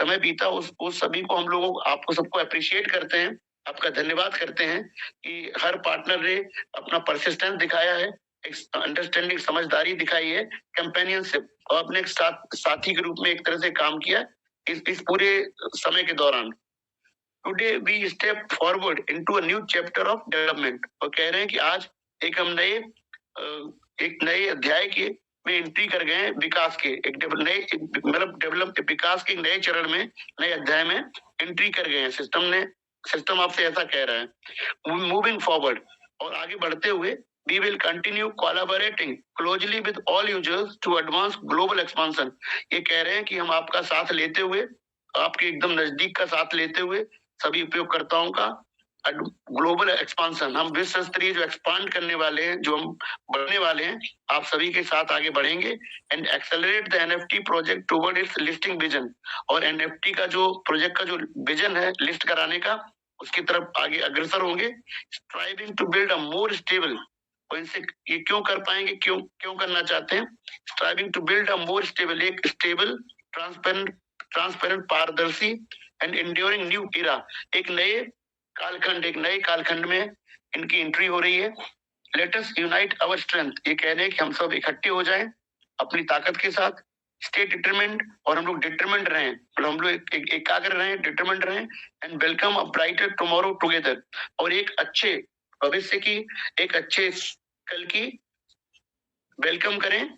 समय बीता उस सभी को हम लोगों आपको सबको अप्रिशिएट करते हैं, आपका धन्यवाद करते हैं कि हर पार्टनर ने अपना परसिस्टेंस दिखाया है, एक अंडरस्टैंडिंग समझदारी दिखाई है, कंपेनियनशिप, और अपने एक साथी के रूप में एक तरह से काम किया इस पूरे समय के दौरान। Today we step forward into a new chapter of development। और कह रहे हैं कि आज एक हम एक नए अध्याय के में एंट्री कर गए हैं, विकास के एक विकास के एक नए चरण में, नए अध्याय में एंट्री कर गए हैं। सिस्टम आपसे ऐसा कह रहा है। मूविंग फॉरवर्ड, और आगे बढ़ते हुए, we will continue collaborating closely with all users to advance global expansion। ये कह रहे हैं कि हम आपका साथ लेते हुए, आपके एकदम नजदीक का साथ लेते हुए सभी उपयोगकर्ताओं का ग्लोबल एक्सपांशन, हम विश्व स्तरीय जो एक्सपांड करने वाले हैं, जो हम बढ़ने वाले हैं, आप सभी के साथ आगे बढ़ेंगे। And accelerate the NFT project toward it's listing vision, और NFT का जो प्रोजेक्ट का जो विजन है लिस्ट कराने का, उसकी तरफ आगे अग्रसर होंगे। Striving to build a more stable, और इनसे ये क्यों कर पाएंगे, क्यों करना चाहते हैं? Striving to build a more stable, एक स्टेबल, ट्रांसपेरेंट, पारदर्शी एंड एंड्योरिंग न्यू इरा, एक नए कालखंड में इनकी एंट्री हो रही है। Let us unite our strength, ये कह रहे हैं कि हम सब इकट्ठे हो जाएं अपनी ताकत के साथ। स्टे डिटरमिन्ड, और हम लोग डिटरमिन्ड रहें, हम लोग एकाग्र रहें, डिटरमिन्ड रहें। And welcome a brighter tomorrow together, और एक अच्छे भविष्य की, एक अच्छे कल की वेलकम करें,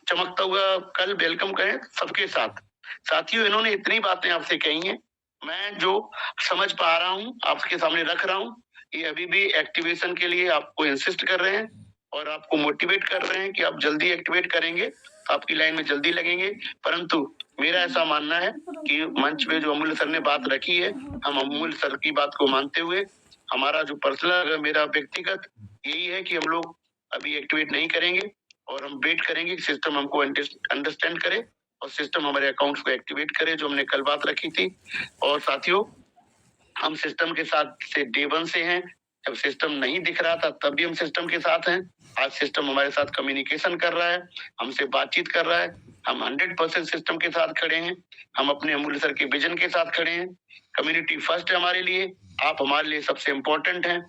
चमकता हुआ कल वेलकम करें सबके साथ। साथियों, इन्होंने इतनी बातें आपसे कही हैं, मैं जो समझ पा रहा हूँ आपके सामने रख रहा हूँ। ये अभी भी एक्टिवेशन के लिए आपको इंसिस्ट कर रहे हैं और आपको मोटिवेट कर रहे हैं कि आप जल्दी एक्टिवेट करेंगे, आपकी लाइन में जल्दी लगेंगे। परंतु मेरा ऐसा मानना है कि मंच पे जो अमूल्य सर ने बात रखी है, हम अमूल्य सर की बात को मानते हुए, हमारा जो पर्सनल, मेरा व्यक्तिगत यही है कि हम लोग अभी एक्टिवेट नहीं करेंगे और हम वेट करेंगे कि सिस्टम हमको अंडरस्टैंड करे और सिस्टम हमारे अकाउंट्स को एक्टिवेट करे, जो हमने कल बात रखी थी। और साथियों, हम सिस्टम के साथ से डे 1 से हैं। जब सिस्टम नहीं दिख रहा था तब भी हम सिस्टम के साथ हैं। आज सिस्टम हमारे साथ कम्युनिकेशन कर रहा है, हमसे बातचीत कर रहा है। हम 100% सिस्टम के साथ खड़े हैं, हम अपने अमूल्य सर के विजन के साथ खड़े हैं। कम्युनिटी फर्स्ट है हमारे लिए, आप हमारे लिए सबसे इम्पोर्टेंट हैं।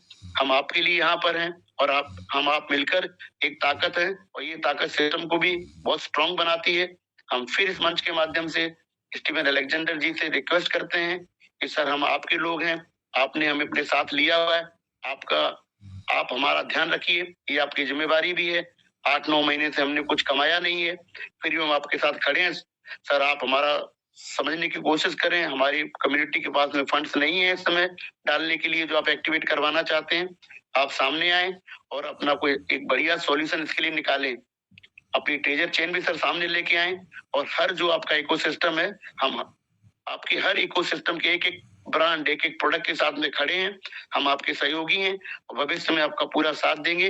हम आपके लिए यहाँ पर हैं और आप मिलकर एक ताकत है, और ये ताकत सिस्टम को भी बहुत स्ट्रांग बनाती है। हम फिर इस मंच के माध्यम से स्टीवन अलेक्जेंडर जी से रिक्वेस्ट करते हैं कि सर, हम आपके लोग हैं, आपने हमें अपने साथ लिया हुआ है, आप हमारा ध्यान रखिए, ये आपकी जिम्मेवारी भी है। 8-9 महीने से हमने कुछ कमाया नहीं है, फिर भी हम आपके साथ खड़े हैं। सर, आप हमारा समझने की कोशिश करें। हमारी कम्युनिटी के पास में फंड्स नहीं है इस समय डालने के लिए, जो आप एक्टिवेट करवाना चाहते हैं। आप सामने आए और अपना कोई एक बढ़िया सॉल्यूशन इसके लिए निकालें। अपनी ट्रेजर चेन भी सर सामने लेके आए, और हर जो आपका इकोसिस्टम है, हम आपके हर इकोसिस्टम के एक ब्रांड, एक प्रोडक्ट के साथ में खड़े हैं। हम आपके सहयोगी हैं और भविष्य में आपका पूरा साथ देंगे।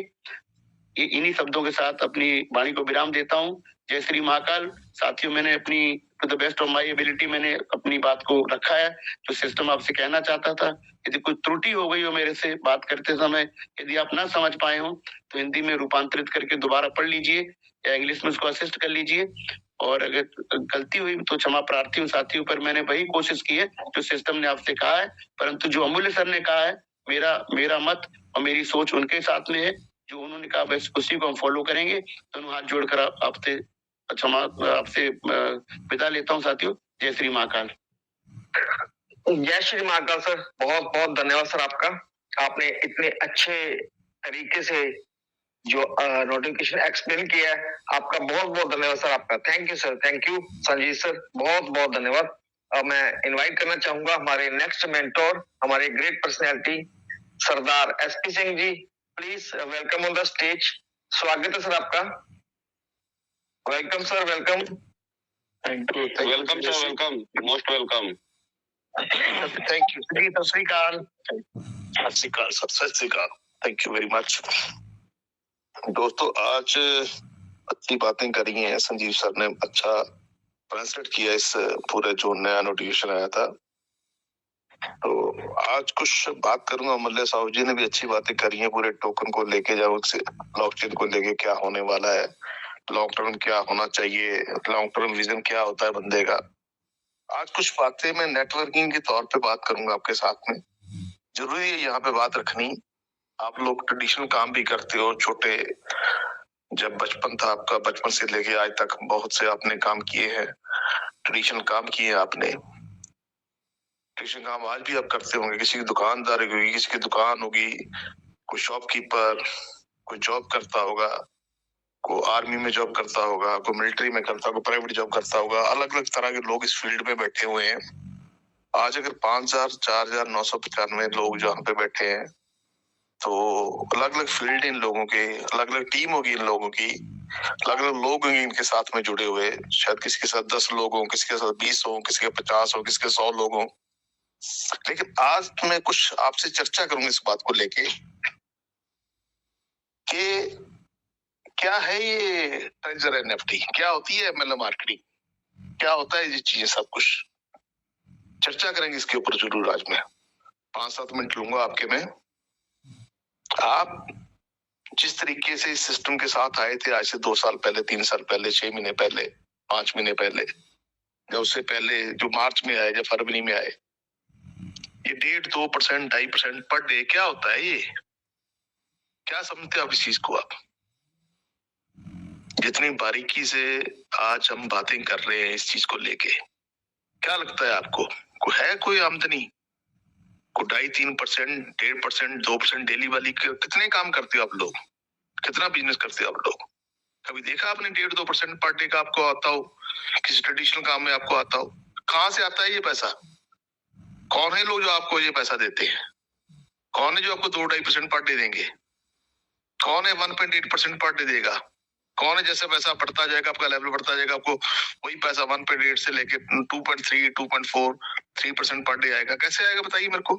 ये इन्हीं शब्दों के साथ अपनी वाणी को विराम देता हूँ। जय श्री महाकाल। साथियों, मैंने अपनी to the best of my ability मैंने अपनी बात को रखा है, जो सिस्टम आपसे कहना चाहता था। यदि कोई त्रुटि हो गई हो मेरे से बात करते समय, यदि आप ना समझ पाए हो, तो हिंदी में रूपांतरित करके दोबारा पढ़ लीजिए या इंग्लिश में उसको असिस्ट कर लीजिए। और अगर गलती हुई तो क्षमा प्रार्थी हूँ साथियों, पर मैंने वही कोशिश की है जो सिस्टम ने आपसे कहा है। परंतु जो अमूल्य सर ने कहा है, मेरा मत और मेरी सोच उनके साथ में है। जो उन्होंने कहा बस उसी को हम फॉलो करेंगे। दोनों हाथ जोड़कर आपसे विदा लेता हूँ साथियों। जय श्री महाकाल। जय श्री महाकाल सर, बहुत बहुत धन्यवाद सर आपका। आपने इतने अच्छे तरीके से जो नोटिफिकेशन एक्सप्लेन किया है, आपका बहुत बहुत धन्यवाद सर आपका। Thank you sir, thank you Sanjeev sir, बहुत बहुत धन्यवाद। अब मैं इनवाइट करना चाहूंगा हमारे नेक्स्ट मेंटोर, हमारे great personality Sardar SP Singh ji. Please welcome on the stage. स्वागत है सर आपका। Welcome sir, welcome. Thank you. Welcome sir, welcome, most welcome. Thank you ji. Sat Shri अकाल। सत श्री अकाल सर, सत श्री अकाल। Thank you very much. दोस्तों, आज अच्छी बातें करी हैं, संजीव सर ने अच्छा ट्रांसलेट किया इस पूरे जो नया नोटिफिकेशन आया था। तो आज कुछ बात करूंगा। मल्ले साहब जी ने भी अच्छी बातें करी हैं पूरे टोकन को लेके, जाओ ब्लॉकचेन को लेके क्या होने वाला है, लॉन्ग टर्म क्या होना चाहिए, लॉन्ग टर्म विजन क्या होता है बंदे का। आज कुछ बातें मैं नेटवर्किंग के तौर पे बात करूंगा आपके साथ में। जरूरी है यहाँ पे बात रखनी। आप लोग ट्रेडिशनल काम भी करते हो, छोटे जब बचपन था आपका, बचपन से लेके आज तक बहुत से आपने काम किए हैं, ट्रेडिशनल काम किए हैं आपने। ट्रेडिशनल काम आज भी आप करते होंगे। किसी की दुकानदारी होगी, किसी की दुकान होगी, कोई शॉपकीपर, कोई जॉब करता होगा, कोई आर्मी में जॉब करता होगा, कोई मिलिट्री में करता होगा, प्राइवेट जॉब करता होगा। अलग अलग तरह के लोग इस फील्ड में बैठे हुए हैं। आज अगर 5,004,995 लोग जहाँ पे बैठे हैं, तो अलग अलग फील्ड इन लोगों के, अलग अलग टीम होगी इन लोगों की, अलग अलग लोग होंगे इनके साथ में जुड़े हुए। शायद किसी के साथ 10 लोग हों, किसी के साथ 20 हों, किसी के 50 हों, किसी के 100 लोग हों। लेकिन आज मैं कुछ आपसे चर्चा करूंगा इस बात को लेके कि क्या है ये ट्रेजर एनएफटी, क्या होती है एमएलएम मार्केटिंग, क्या होता है ये चीजें, सब कुछ चर्चा करेंगे इसके ऊपर जरूर। आज मैं 5-7 मिनट लूंगा आपके में। आप जिस तरीके से इस सिस्टम के साथ आए थे आज से 2 साल पहले, 3 साल पहले, 6 महीने पहले, 5 महीने पहले, या उससे पहले जो मार्च में आए या फरवरी में आए, ये 1.5%, 2.5% पर डे क्या होता है? ये क्या समझते हैं आप इस चीज को? आप जितनी बारीकी से आज हम बातें कर रहे हैं इस चीज को लेके, क्या लगता है आपको? है कोई आमदनी? को 2.5-3%, 1.5%, 2% डेली वाली कितने काम करते हो आप लोग? कितना बिजनेस करते हो आप लोग? कभी देखा आपने 1.5-2% पर डे का आपको आता हो? किसी ट्रेडिशनल काम में आपको आता हो? कहाँ से आता है ये पैसा? कौन है लोग जो आपको ये पैसा देते हैं? कौन है जो आपको 2-2.5% पर डे देंगे? कौन है 1.8% पर डे देगा? कौन है जैसे पैसा बढ़ता जाएगा, आपका लेवल बढ़ता जाएगा, आपको वही पैसा 1.8 से लेके 2.3, 2.4, 3% पर डे आएगा? कैसे आएगा बताइए मेरे को?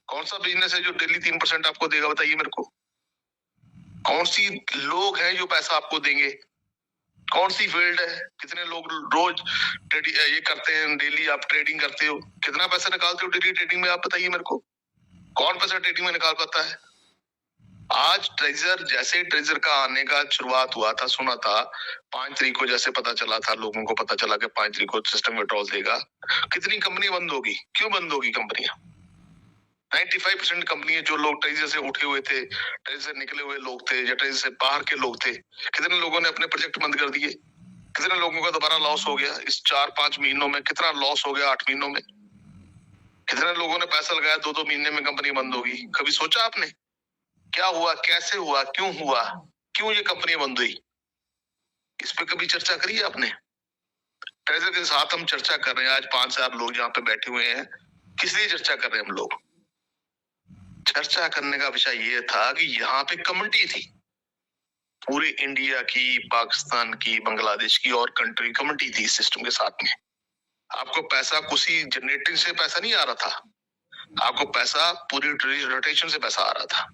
कौन सा बिजनेस है जो डेली 3% आपको देगा? बताइए मेरे को। कौन सी लोग हैं जो पैसा आपको देंगे? कौन सी फील्ड है? कितने लोग रोज ये करते हैं, डेली आप ट्रेडिंग करते हो? कितना पैसा निकालते हो डेली ट्रेडिंग में? आप बताइए मेरे को। कौन पैसा ट्रेडिंग में निकाल पाता है? आज ट्रेजर, जैसे ट्रेजर का आने का शुरुआत हुआ था, सुना था 5 तारीख को, जैसे पता चला था, लोगों को पता चला कि 5 तारीख को सिस्टम विड्रॉल देगा, कितनी कंपनी बंद होगी? क्यों बंद होगी कंपनियां? 95% कंपनियां, जो लोग ट्रेजर से उठे हुए थे, ट्रेजर से निकले हुए लोग थे, या ट्रेजर से बाहर के लोग थे, कितने लोगों ने अपने प्रोजेक्ट बंद कर दिए? कितने लोगों का दोबारा लॉस हो गया? इस 4-5 महीनों में कितना लॉस हो गया? 8 महीनों में कितने लोगों ने पैसा लगाया? 2-2 महीने में कंपनी बंद होगी। कभी सोचा आपने क्या हुआ, कैसे हुआ, क्यों हुआ, क्यों ये कंपनी बंद हुई? इस पे कभी चर्चा करी है आपने? ट्रेजर के साथ हम चर्चा कर रहे हैं। आज 5-4 लोग यहाँ पे बैठे हुए हैं। किस लिए चर्चा कर रहे हैं हम लोग? चर्चा करने का विषय ये था कि यहाँ पे कम्युनिटी थी, पूरे इंडिया की, पाकिस्तान की, बांग्लादेश की और कंट्री कम्युनिटी थी इस सिस्टम के साथ में। आपको पैसा किसी जनरेटिंग से पैसा नहीं आ रहा था, आपको पैसा पूरी रोटेशन से पैसा आ रहा था।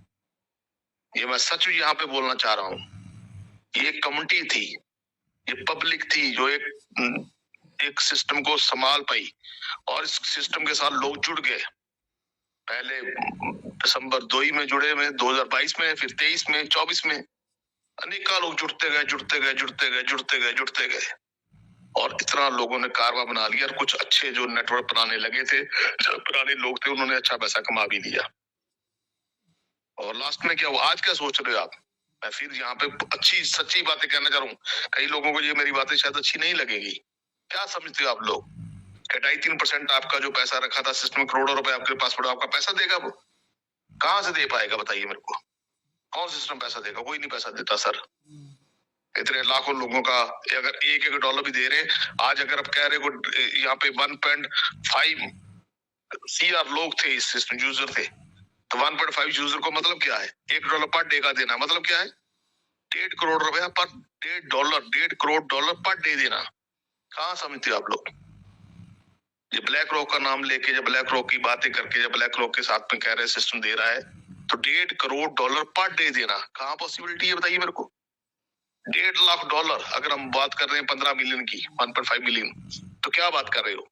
ये मैं सच यहाँ पे बोलना चाह रहा हूँ। ये कम्युनिटी थी, ये पब्लिक थी जो एक सिस्टम को संभाल पाई, और इस सिस्टम के साथ लोग जुड़ गए। पहले दिसंबर 2 में जुड़े हुए, 2022 में, फिर 23 में, 24 में, अनेका लोग जुड़ते गए, और इतना लोगों ने कारवा बना लिया। और कुछ अच्छे जो नेटवर्क बनाने लगे थे, जो पुराने लोग थे, उन्होंने अच्छा पैसा कमा भी लिया। और लास्ट में क्या हुआ? आज क्या सोच रहे हो आप? मैं फिर यहाँ पे अच्छी सच्ची बातें कहना चाह रहा हूँ। कई लोगों को ये मेरी बातें शायद अच्छी नहीं लगेगी। क्या समझते हो आप लोग? क्या 2.5-3% आपका जो पैसा रखा था सिस्टम में, करोड़ों रुपए आपके पास पड़ा, आपका पैसा देगा? वो कहाँ से दे पाएगा बताइए मेरे को? कौन सिस्टम पैसा देगा? कोई नहीं पैसा देता सर। इतने लाखों लोगों का अगर $1 भी दे रहे हैं, आज अगर आप कह रहे हो यहाँ पे 1.5 CR लोग थे इस सिस्टम यूजर थे, तो 1.5 यूजर को मतलब क्या है? $1 पर डे का देना मतलब क्या है? 1.5 करोड़ रुपया पर $1.5 करोड़ पर डे देना। कहाँ समझते हो आप लोग? ये ब्लैक रॉक का नाम लेके, जब ब्लैक रॉक की बातें करके, जब ब्लैक रॉक के साथ में कह रहे सिस्टम दे रहा है, तो $1.5 करोड़ पर डे देना कहाँ पॉसिबिलिटी है बताइए मेरे को? $1.5 लाख अगर हम बात कर रहे हैं 15 मिलियन की, 1.5 मिलियन, तो क्या बात कर रहे हो?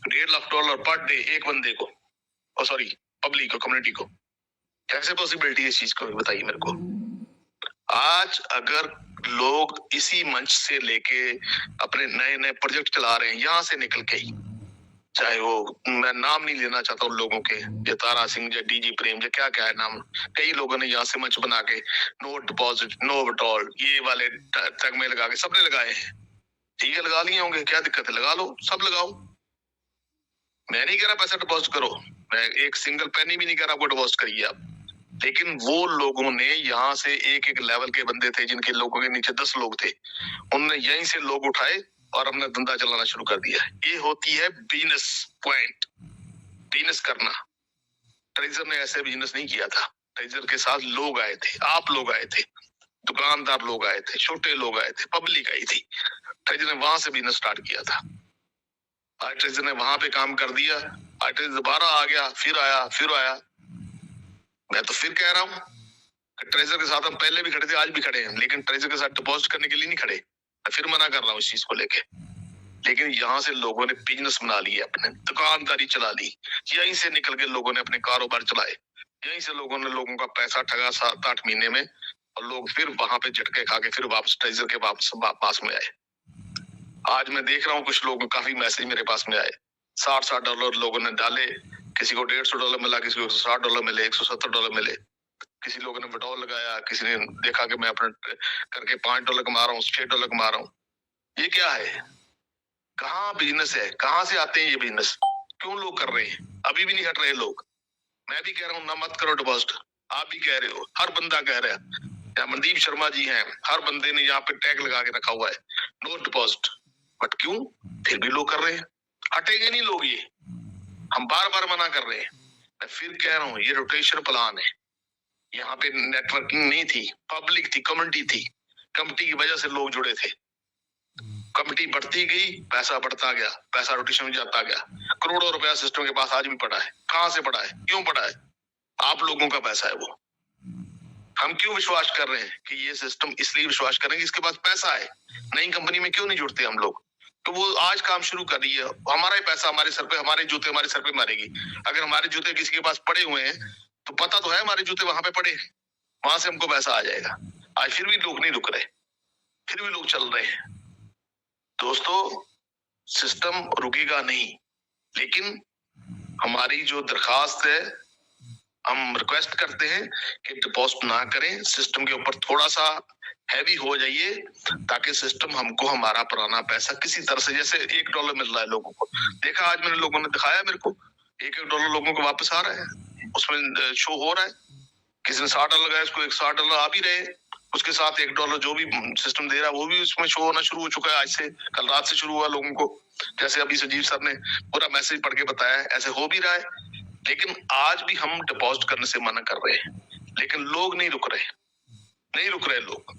$1.5 लाख पर डे एक बंदे को, और सॉरी पब्लिक को, कम्युनिटी को। कैसे पॉसिबिलिटी है इस चीज को बताइए मेरे को? आज अगर लोग इसी मंच से लेके अपने नए नए प्रोजेक्ट चला रहे हैं, यहाँ से निकल के ही, चाहे वो मैं नाम नहीं लेना चाहता उन लोगों के, या तारा सिंह या डीजी प्रेम या क्या क्या है नाम, कई लोगों ने यहाँ से मंच बना के नो डिपॉजिट नो विड्रॉल ये वाले टैग में लगा के सबने लगाए हैं। ठीक है, लगा लिए होंगे, क्या दिक्कत है? लगा लो, सब लगाओ। मैं नहीं कह रहा पैसा डिपॉजिट करो, मैं एक सिंगल पेनी भी नहीं कह रहा आपको डिपॉजिट करिए आप, लेकिन वो लोगों ने यहाँ से एक एक लेवल के बंदे थे जिनके लोगों के नीचे 10 लोग थे, उनने यहीं से लोग उठाए और हमने धंधा चलाना शुरू कर दिया। ये होती है बिजनेस पॉइंट, बिजनेस करना। ट्रेजर ने ऐसे बिजनेस नहीं किया था। ट्रेजर के साथ लोग आए थे, आप लोग आए थे, दुकानदार लोग आए थे, छोटे लोग आए थे, पब्लिक आई थी। ट्रेजर ने वहां से बिजनेस स्टार्ट किया था। आज ट्रेजर ने वहां पे काम कर दिया, आज ट्रेजर दोबारा आ गया, फिर आया, फिर आया। मैं तो फिर कह रहा हूँ कि ट्रेजर के साथ हम पहले भी खड़े थे, आज भी खड़े हैं, लेकिन ट्रेजर के साथ डिपॉजिट करने के लिए नहीं खड़े। मैं फिर मना कर रहा हूँ इस चीज को लेके। लेकिन यहाँ से लोगों ने बिजनेस बना लिया, अपने दुकानदारी चला ली, यहीं से निकल के लोगों ने अपने कारोबार चलाए, यहीं से लोगों ने लोगों का पैसा ठगा 7-8 महीने में, और लोग फिर वहां पे झटके खा के फिर वापस ट्रेजर के पास में आए। आज मैं देख रहा हूँ कुछ लोगों काफी मैसेज मेरे पास में आए, $60 लोगों ने डाले, किसी को $150 मिला, किसी को $160 मिले, $170 मिले, किसी लोगों ने विड्रॉल लगाया, किसी ने देखा कि मैं अपने करके $5 कमा रहा हूँ, $6 कमा रहा हूँ। ये क्या है? कहाँ बिजनेस है? कहाँ से आते हैं ये बिजनेस? क्यों लोग कर रहे हैं? अभी भी नहीं हट रहे लोग। मैं भी कह रहा हूँ ना मत करो डिपॉजिट, आप भी कह रहे हो, हर बंदा कह रहा है। या मनदीप शर्मा जी हैं, हर बंदे ने यहाँ पे टैग लगा के रखा हुआ है नो डिपॉजिट, बट क्यों फिर भी लोग कर रहे हैं? हटेंगे नहीं लोग, ये हम बार बार मना कर रहे हैं। मैं फिर कह रहा हूँ ये रोटेशन प्लान है। यहाँ पे नेटवर्किंग नहीं थी, पब्लिक थी, कम्युनिटी थी, कम्युनिटी की वजह से लोग जुड़े थे। कमिटी बढ़ती गई, पैसा बढ़ता गया, पैसा रोटेशन में जाता गया, करोड़ों रुपया सिस्टम के पास आज भी पड़ा है। कहाँ से पड़ा है? क्यों पड़ा है? आप लोगों का पैसा है वो। हम क्यों विश्वास कर रहे हैं कि ये सिस्टम? इसलिए विश्वास कर रहे हैं कि इसके पास पैसा है। नई कंपनी में क्यों नहीं जुड़ते हम लोग? तो वो आज काम शुरू कर रही है, हमारा ही पैसा हमारे सर पे, हमारे जूते हमारे सर पे मारेगी। अगर हमारे जूते किसी के पास पड़े हुए हैं तो पता तो है हमारे जूते वहां पे पड़े, वहां से हमको पैसा आ जाएगा। आज फिर भी लोग नहीं रुक रहे, फिर भी लोग चल रहे हैं। दोस्तों, सिस्टम रुकेगा नहीं, लेकिन हमारी जो दरखास्त है, हम रिक्वेस्ट करते हैं कि डिपॉजिट ना करें, सिस्टम के ऊपर थोड़ा सा हैवी हो जाइए, ताकि सिस्टम हमको हमारा पुराना पैसा किसी तरह से, जैसे $1 मिल रहा है लोगों को, देखा आज मैंने, लोगों ने दिखाया मेरे को, $1 लोगों को वापस आ रहा है, उसमें शो हो रहा है। किसी ने $60 लगाया, उसको $60 आ भी रहे, उसके साथ $1 जो भी सिस्टम दे रहा है वो भी उसमें शो होना शुरू हो चुका है। आज से, कल रात से शुरू हुआ लोगों को, जैसे अभी संजीव सर ने पूरा मैसेज पढ़ के बताया है, ऐसे हो भी रहा है। लेकिन आज भी हम डिपॉजिट करने से मना कर रहे हैं, लेकिन लोग नहीं रुक रहे, नहीं रुक रहे लोग,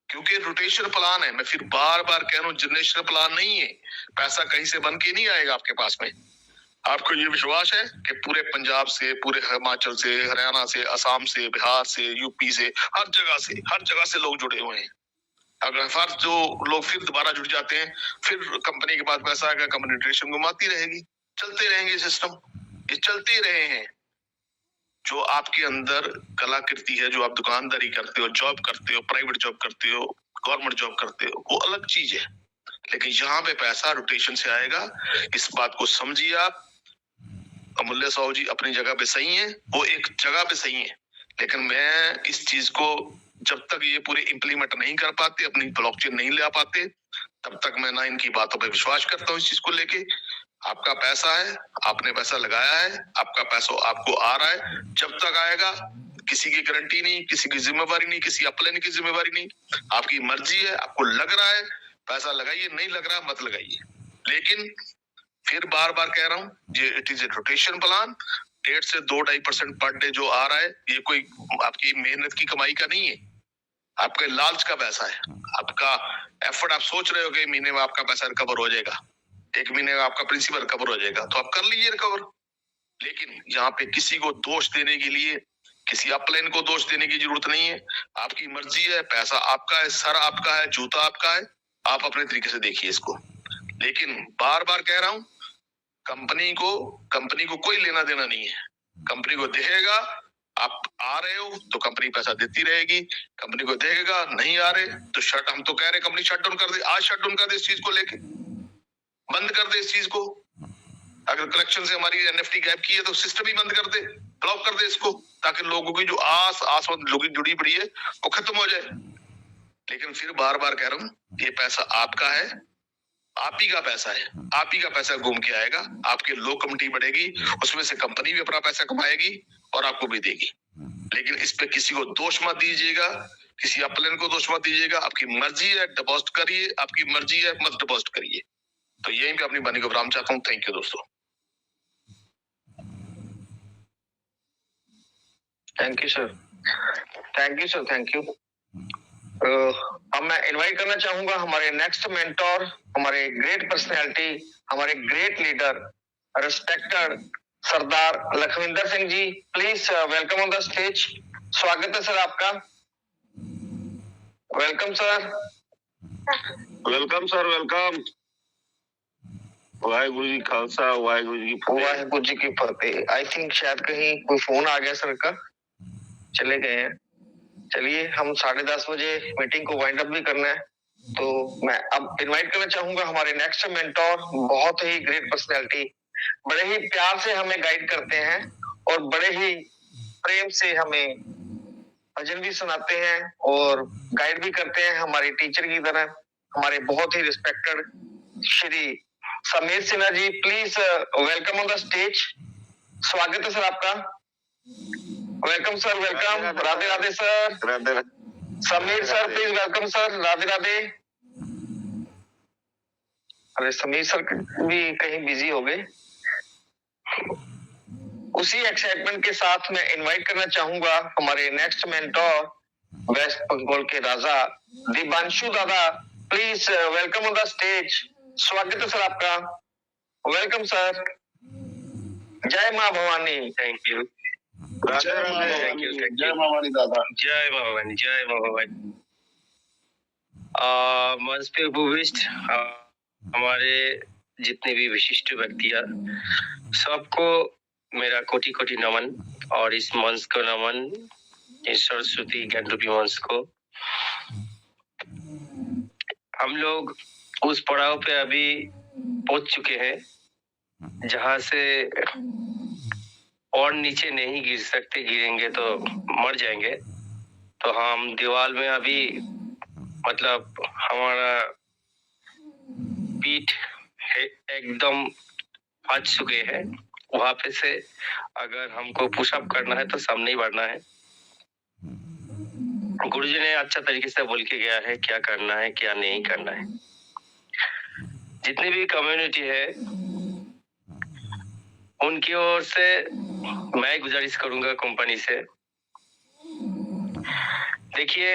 क्योंकि रोटेशन प्लान है। मैं फिर बार बार कह रहा हूँ, जनरेशन प्लान नहीं है। पैसा कहीं से बन के नहीं आएगा आपके पास में। आपको ये विश्वास है कि पूरे पंजाब से, पूरे हिमाचल से, हरियाणा से, असम से, बिहार से, यूपी से, हर जगह से लोग जुड़े हुए हैं। अगर हर जो लोग फिर दोबारा जुड़ जाते हैं, फिर कंपनी के पास पैसा आएगा, कंपनी ट्रेशन घुमाती रहेगी, चलते रहेंगे सिस्टम, ये चलते रहे हैं। जो आपके अंदर कलाकृति है, जो आप दुकानदारी करते हो, जॉब करते हो, प्राइवेट जॉब करते हो, गवर्नमेंट जॉब करते हो, वो अलग चीज है। लेकिन यहाँ पे पैसा रोटेशन से आएगा, इस बात को समझिए आप। अमूल्य साहू जी अपनी जगह पे सही है, वो एक जगह पे सही है, लेकिन मैं इस चीज को जब तक ये पूरे इम्प्लीमेंट नहीं कर पाते, अपनी ब्लॉकचेन नहीं ले पाते, तब तक मैं ना इनकी बातों पे विश्वास करता हूँ। इस चीज को लेके आपका पैसा है, आपने पैसा लगाया है, आपका पैसा आपको आ रहा है, जब तक आएगा किसी की गारंटी नहीं, किसी की जिम्मेवारी नहीं, किसी अपलाइन की जिम्मेवारी नहीं, आपकी मर्जी है। आपको लग रहा है पैसा लगाइए, नहीं लग रहा मत लगाइए। लेकिन फिर बार बार कह रहा हूँ, ये it is a rotation plan. 1.5 से 2-2.5% पर डे जो आ रहा है, ये कोई आपकी मेहनत की कमाई का नहीं है, आपके लालच का पैसा है। आपका एफर्ट, आप सोच रहे हो कि महीने में आपका पैसा रिकवर हो जाएगा, 1 महीने में आपका प्रिंसिपल रिकवर हो जाएगा, तो आप कर लीजिए रिकवर। लेकिन यहाँ पे किसी को दोष देने के लिए, किसी अपलाइन को दोष देने की जरूरत नहीं है। आपकी मर्जी है, पैसा आपका है, सर आपका है, जूता आपका है, आप अपने तरीके से देखिए इसको। लेकिन बार बार कह रहा हूं, कंपनी को कोई लेना देना नहीं है। कंपनी को देखेगा, आप आ रहे हो तो कंपनी पैसा देती रहेगी, कंपनी को देखेगा, नहीं आ रहे तो हम तो कह रहे कंपनी शट डाउन कर दे, आज शट डाउन कर दे, इस चीज को लेके बंद कर दे इस चीज को। अगर कलेक्शन से हमारी एनएफटी गैप की है तो सिस्टम ही बंद कर दे, ब्लॉक कर दे इसको, ताकि लोगों की जो आस लोगों की जुड़ी पड़ी है वो खत्म हो जाए। लेकिन फिर बार बार कह रहा हूँ, ये पैसा आपका है, आप ही का पैसा है, आप ही का पैसा घूम के आएगा। आपकी लो कमिटी बढ़ेगी, उसमें से कंपनी भी अपना पैसा कमाएगी और आपको भी देगी। लेकिन इस पे किसी को दोष मत दीजिएगा, किसी अपलाइन को दोष मत दीजिएगा। आपकी मर्जी है, डिपॉजिट करिए, आपकी मर्जी है, मत डिपॉजिट करिए। तो यही भी अपनी वाणी को विराम चाहता हूँ। थैंक यू दोस्तों। Thank you sir, thank you sir, thank you. अब मैं इनवाइट करना चाहूंगा हमारे नेक्स्ट मेंटोर, हमारे ग्रेट पर्सनैलिटी, हमारे great leader, respected Sardar Lakhwinder Singh ji. Please welcome on the stage. स्वागत है सर आपका। Welcome sir. Welcome sir, welcome. Waheguru ji Khalsa, Waheguru ji की फतेह। वाहेगुरु जी की फतेह। आई थिंक शायद कहीं कोई फोन आ गया सर का, चले गए हैं। चलिए, हम 10:30 बजे मीटिंग को वाइंड अप भी करना है, तो मैं अब इनवाइट करना चाहूंगा हमारे नेक्स्ट मेंटोर, बहुत ही ग्रेट पर्सनैलिटी, बड़े ही प्यार से हमें गाइड करते हैं और बड़े ही प्रेम से हमें भजन भी सुनाते हैं और गाइड भी करते हैं हमारे टीचर की तरह, हमारे बहुत ही respected Shri Sameer Sinha ji. Please welcome on the stage. स्वागत है सर आपका। Welcome sir, welcome. Radhe Radhe sir. Radhe Sameer sir please welcome sir. Radhe Radhe. अरे समीर सर भी कहीं बिजी हो गए। उसी एक्साइटमेंट के साथ मैं इनवाइट करना चाहूंगा हमारे नेक्स्ट मेंटोर, वेस्ट बंगाल के राजा दिबांशु दादा। Please welcome on the stage. स्वागत है सर आपका। Welcome sir. जय माँ Bhavani. Thank you. Radhe Radhe. Thank you, thank जय यू। मां वाणी दादा। जय मां भवानी, जय मां भवानी। मंच पे उपविष्ट हमारे जितने भी विशिष्ट व्यक्तियां, सबको मेरा कोटि कोटि नमन। और इस मंच को नमन, इस सरस्वती ज्ञान रूपी मंच को। हम लोग उस पड़ाव पे अभी पहुंच चुके हैं जहां से और नीचे नहीं गिर सकते, गिरेंगे तो मर जाएंगे। तो हम दीवार में अभी मतलब हमारा पीठ एकदम फंस चुके हैं। वहां पे से अगर हमको पुशअप करना है तो सामने ही बढ़ना है। गुरुजी ने अच्छा तरीके से बोल के गया है क्या करना है क्या नहीं करना है। जितनी भी कम्युनिटी है उनकी ओर से मैं गुजारिश करूंगा कंपनी से, देखिए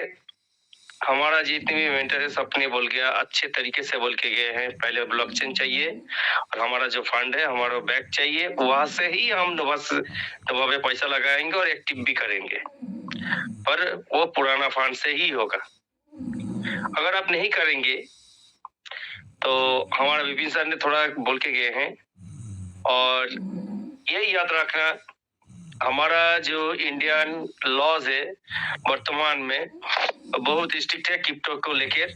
हमारा जितने भी मेंटर है सबने बोल गया, अच्छे तरीके से बोल के गए हैं। पहले ब्लॉकचेन चाहिए और हमारा जो फंड है हमारा बैक चाहिए, वहां से ही हम बस दबा पे पैसा लगाएंगे और एक्टिव भी करेंगे, पर वो पुराना फंड से ही होगा। अगर आप नहीं करेंगे तो हमारा विपिन सर ने थोड़ा बोल के गए हैं। और यही याद रखना, हमारा जो इंडियन लॉज है वर्तमान में बहुत स्ट्रिक्ट है क्रिप्टो को लेकर।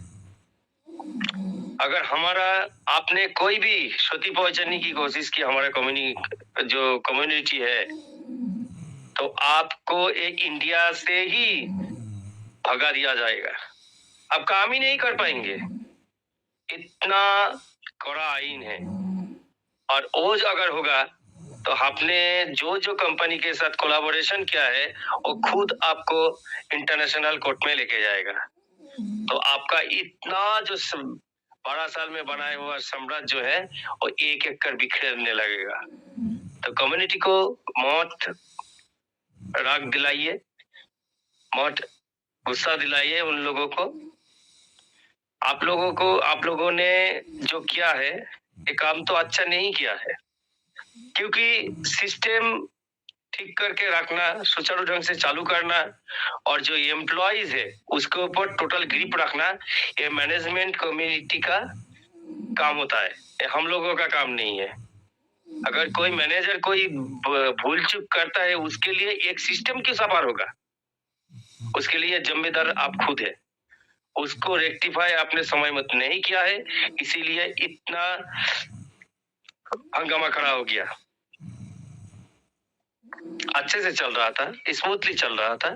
अगर हमारा आपने कोई भी क्षति पहुंचाने की कोशिश की हमारा कम्युनिटी है, तो आपको एक इंडिया से ही भगा दिया जाएगा। आप काम ही नहीं कर पाएंगे। इतना कड़ा आइन है, और वो जो अगर होगा तो आपने जो जो कंपनी के साथ कोलैबोरेशन किया है वो खुद आपको इंटरनेशनल कोर्ट में लेके जाएगा। तो आपका इतना जो बड़ा साल में बनाया हुआ साम्राज्य जो है वो एक एक कर बिखरने लगेगा। तो कम्युनिटी को मौत राग दिलाइए, मौत गुस्सा दिलाइए उन लोगों को। आप लोगों ने जो किया है ये काम तो अच्छा नहीं किया है, क्योंकि सिस्टम ठीक करके रखना, सुचारू ढंग से चालू करना और जो एम्प्लॉइज है उसके ऊपर टोटल ग्रिप रखना, ये मैनेजमेंट कम्युनिटी का काम होता है, ये हम लोगों का काम नहीं है। अगर कोई मैनेजर कोई भूल चूक करता है उसके लिए एक सिस्टम क्यों सवार होगा? उसके लिए जिम्मेदार आप खुद है। उसको रेक्टिफाई आपने समय मत नहीं किया है, इसीलिए इतना हंगामा खड़ा हो गया। अच्छे से चल रहा था, स्मूथली चल रहा था,